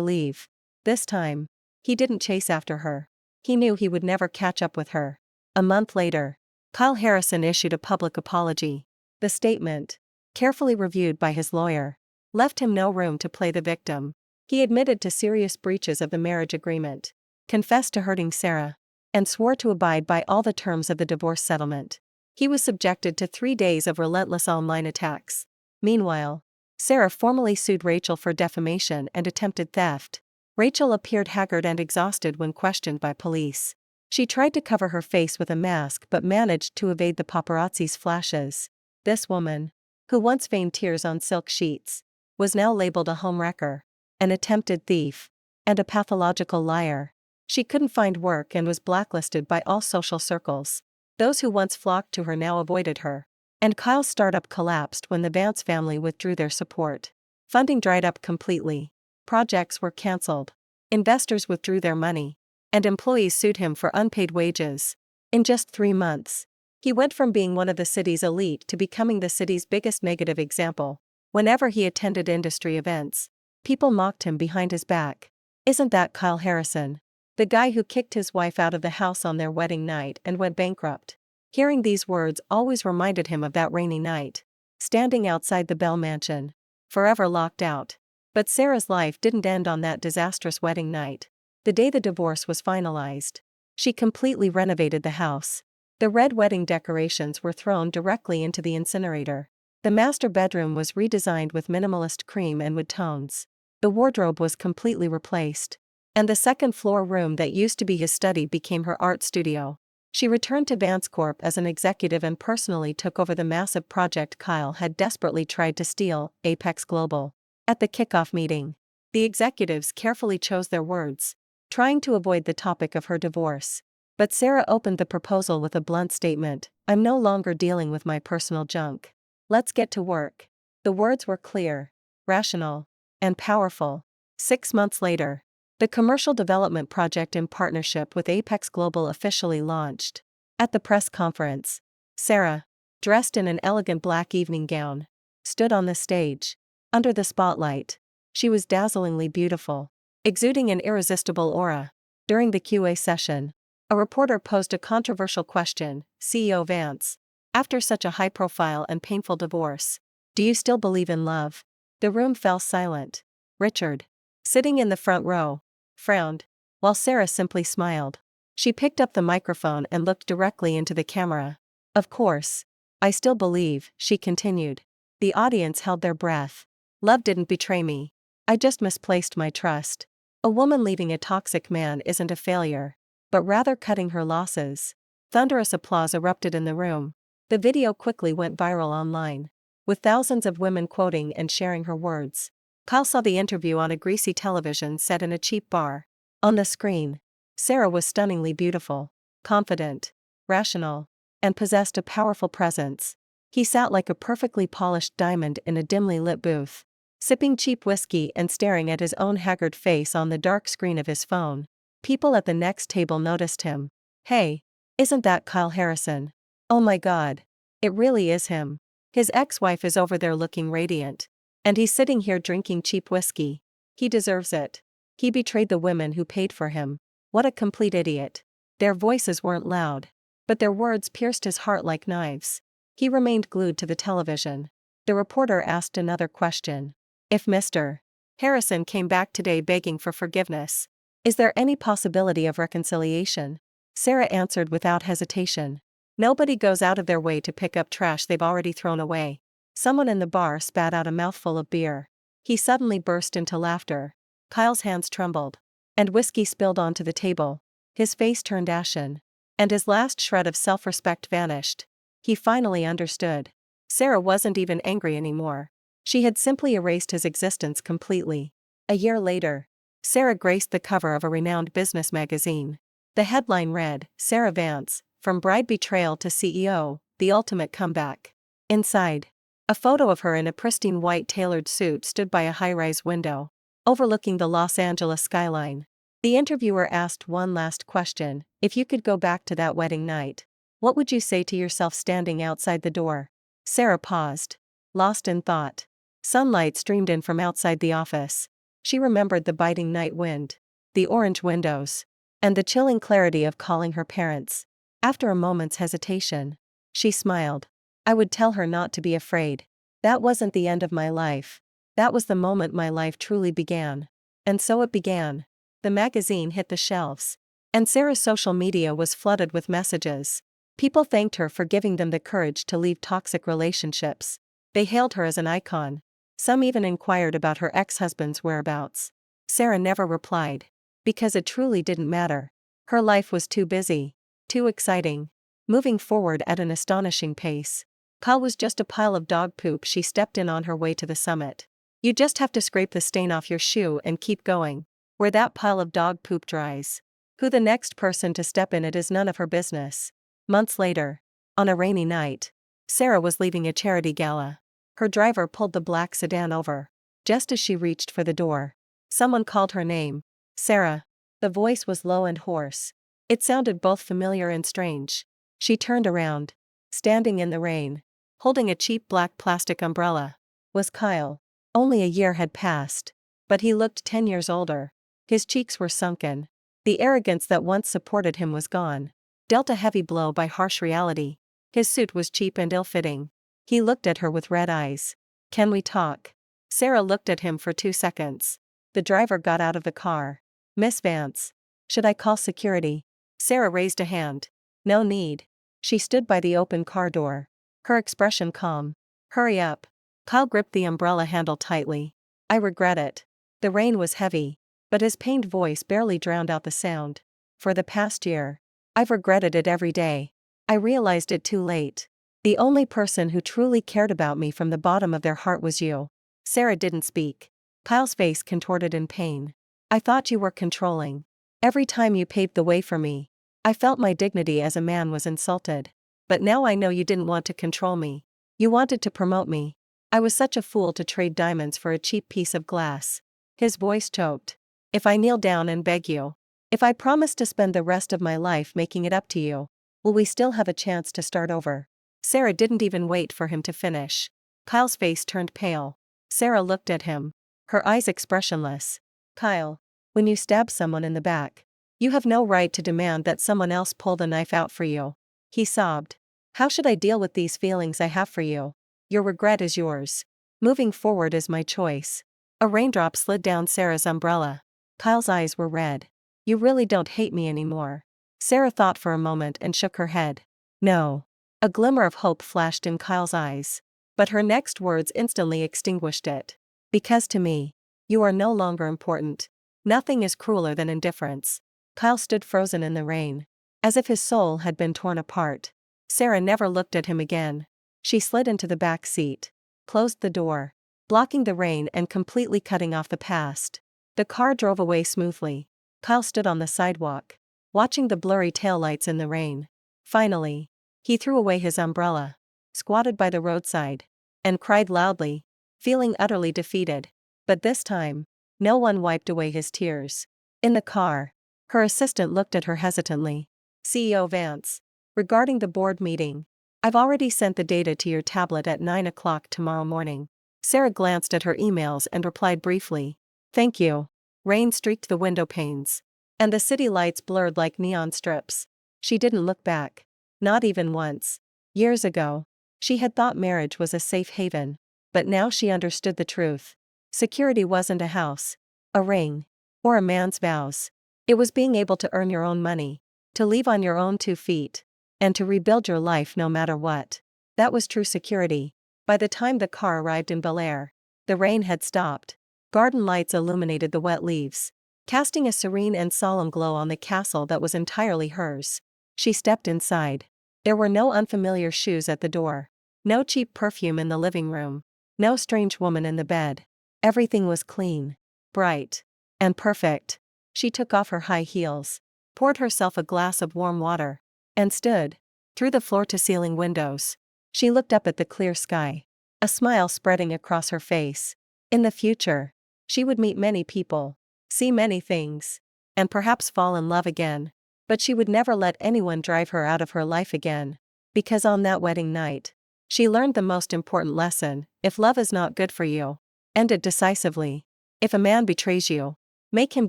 leave. This time, he didn't chase after her. He knew he would never catch up with her. A month later, Kyle Harrison issued a public apology. The statement, carefully reviewed by his lawyer, left him no room to play the victim. He admitted to serious breaches of the marriage agreement, confessed to hurting Sarah, and swore to abide by all the terms of the divorce settlement. He was subjected to 3 days of relentless online attacks. Meanwhile, Sarah formally sued Rachel for defamation and attempted theft. Rachel appeared haggard and exhausted when questioned by police. She tried to cover her face with a mask but managed to evade the paparazzi's flashes. This woman, who once feigned tears on silk sheets, was now labeled a homewrecker, an attempted thief, and a pathological liar. She couldn't find work and was blacklisted by all social circles. Those who once flocked to her now avoided her. And Kyle's startup collapsed when the Vance family withdrew their support. Funding dried up completely. Projects were cancelled. Investors withdrew their money. And employees sued him for unpaid wages. In just 3 months, he went from being one of the city's elite to becoming the city's biggest negative example. Whenever he attended industry events, people mocked him behind his back. Isn't that Kyle Harrison? The guy who kicked his wife out of the house on their wedding night and went bankrupt. Hearing these words always reminded him of that rainy night, standing outside the Bell mansion, forever locked out. But Sarah's life didn't end on that disastrous wedding night. The day the divorce was finalized, she completely renovated the house. The red wedding decorations were thrown directly into the incinerator. The master bedroom was redesigned with minimalist cream and wood tones. The wardrobe was completely replaced. And the second-floor room that used to be his study became her art studio. She returned to Vance Corp as an executive and personally took over the massive project Kyle had desperately tried to steal, Apex Global. At the kickoff meeting, the executives carefully chose their words, trying to avoid the topic of her divorce. But Sarah opened the proposal with a blunt statement: "I'm no longer dealing with my personal junk. Let's get to work." The words were clear, rational, and powerful. 6 months later, the commercial development project in partnership with Apex Global officially launched. At the press conference, Sarah, dressed in an elegant black evening gown, stood on the stage. Under the spotlight, she was dazzlingly beautiful, exuding an irresistible aura. During the QA session, a reporter posed a controversial question: "CEO Vance, after such a high-profile and painful divorce, do you still believe in love?" The room fell silent. Richard, sitting in the front row, frowned, while Sarah simply smiled. She picked up the microphone and looked directly into the camera. "Of course, I still believe," she continued. The audience held their breath. "Love didn't betray me. I just misplaced my trust." A woman leaving a toxic man isn't a failure, but rather cutting her losses. Thunderous applause erupted in the room. The video quickly went viral online, with thousands of women quoting and sharing her words. Kyle saw the interview on a greasy television set in a cheap bar. On the screen, Sarah was stunningly beautiful, confident, rational, and possessed a powerful presence. He sat like a perfectly polished diamond in a dimly lit booth, sipping cheap whiskey and staring at his own haggard face on the dark screen of his phone. People at the next table noticed him. "Hey, isn't that Kyle Harrison? Oh my God, it really is him. His ex-wife is over there looking radiant. And he's sitting here drinking cheap whiskey. He deserves it. He betrayed the women who paid for him. What a complete idiot." Their voices weren't loud, but their words pierced his heart like knives. He remained glued to the television. The reporter asked another question. "If Mr. Harrison came back today begging for forgiveness, is there any possibility of reconciliation?" Sarah answered without hesitation. "Nobody goes out of their way to pick up trash they've already thrown away." Someone in the bar spat out a mouthful of beer. He suddenly burst into laughter. Kyle's hands trembled, and whiskey spilled onto the table. His face turned ashen, and his last shred of self-respect vanished. He finally understood. Sarah wasn't even angry anymore. She had simply erased his existence completely. A year later, Sarah graced the cover of a renowned business magazine. The headline read, "Sarah Vance, from bride betrayal to CEO, the ultimate comeback." Inside, a photo of her in a pristine white tailored suit stood by a high-rise window, overlooking the Los Angeles skyline. The interviewer asked one last question: "If you could go back to that wedding night, What would you say to yourself standing outside the door? Sarah paused, lost in thought. Sunlight streamed in from outside the office. She remembered the biting night wind, the orange windows, and the chilling clarity of calling her parents. After a moment's hesitation, she smiled. I would tell her not to be afraid. That wasn't the end of my life. That was the moment my life truly began. And so it began. The magazine hit the shelves, and Sarah's social media was flooded with messages. People thanked her for giving them the courage to leave toxic relationships. They hailed her as an icon. Some even inquired about her ex-husband's whereabouts. Sarah never replied. Because it truly didn't matter. Her life was too busy, too exciting, moving forward at an astonishing pace. Kyle was just a pile of dog poop she stepped in on her way to the summit. You just have to scrape the stain off your shoe and keep going. Where that pile of dog poop dries. Who the next person to step in it is none of her business. Months later, on a rainy night, Sarah was leaving a charity gala. Her driver pulled the black sedan over. Just as she reached for the door, someone called her name. Sarah. The voice was low and hoarse. It sounded both familiar and strange. She turned around. Standing in the rain, holding a cheap black plastic umbrella, was Kyle. Only a year had passed, but he looked 10 years older. His cheeks were sunken. The arrogance that once supported him was gone, dealt a heavy blow by harsh reality. His suit was cheap and ill-fitting. He looked at her with red eyes. Can we talk? Sarah looked at him for 2 seconds. The driver got out of the car. Miss Vance. Should I call security? Sarah raised a hand. No need. She stood by the open car door. Her expression calm. Hurry up. Kyle gripped the umbrella handle tightly. I regret it. The rain was heavy, but his pained voice barely drowned out the sound. For the past year, I've regretted it every day. I realized it too late. The only person who truly cared about me from the bottom of their heart was you. Sarah didn't speak. Kyle's face contorted in pain. I thought you were controlling. Every time you paved the way for me, I felt my dignity as a man was insulted. But now I know you didn't want to control me. You wanted to promote me. I was such a fool to trade diamonds for a cheap piece of glass. His voice choked. If I kneel down and beg you, if I promise to spend the rest of my life making it up to you, will we still have a chance to start over? Sarah didn't even wait for him to finish. Kyle's face turned pale. Sarah looked at him, her eyes expressionless. Kyle, when you stab someone in the back, you have no right to demand that someone else pull the knife out for you. He sobbed. How should I deal with these feelings I have for you? Your regret is yours. Moving forward is my choice. A raindrop slid down Sarah's umbrella. Kyle's eyes were red. You really don't hate me anymore. Sarah thought for a moment and shook her head. No. A glimmer of hope flashed in Kyle's eyes. But her next words instantly extinguished it. Because to me, you are no longer important. Nothing is crueler than indifference. Kyle stood frozen in the rain, as if his soul had been torn apart. Sarah never looked at him again. She slid into the back seat, closed the door, blocking the rain and completely cutting off the past. The car drove away smoothly. Kyle stood on the sidewalk, watching the blurry taillights in the rain. Finally, he threw away his umbrella, squatted by the roadside, and cried loudly, feeling utterly defeated. But this time, no one wiped away his tears. In the car, her assistant looked at her hesitantly. CEO Vance. Regarding the board meeting, I've already sent the data to your tablet at 9 o'clock tomorrow morning. Sarah glanced at her emails and replied briefly. Thank you. Rain streaked the window panes, and the city lights blurred like neon strips. She didn't look back. Not even once. Years ago, she had thought marriage was a safe haven, but now she understood the truth. Security wasn't a house, a ring, or a man's vows. It was being able to earn your own money, to leave on your own 2 feet, and to rebuild your life no matter what. That was true security. By the time the car arrived in Bel-Air, the rain had stopped. Garden lights illuminated the wet leaves, casting a serene and solemn glow on the castle that was entirely hers. She stepped inside. There were no unfamiliar shoes at the door, no cheap perfume in the living room, no strange woman in the bed. Everything was clean, bright, and perfect. She took off her high heels, poured herself a glass of warm water, and stood. Through the floor-to-ceiling windows, she looked up at the clear sky, a smile spreading across her face. In the future, she would meet many people, see many things, and perhaps fall in love again. But she would never let anyone drive her out of her life again. Because on that wedding night, she learned the most important lesson: if love is not good for you, end it decisively. If a man betrays you, make him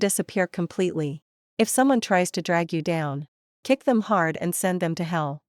disappear completely. If someone tries to drag you down, kick them hard and send them to hell.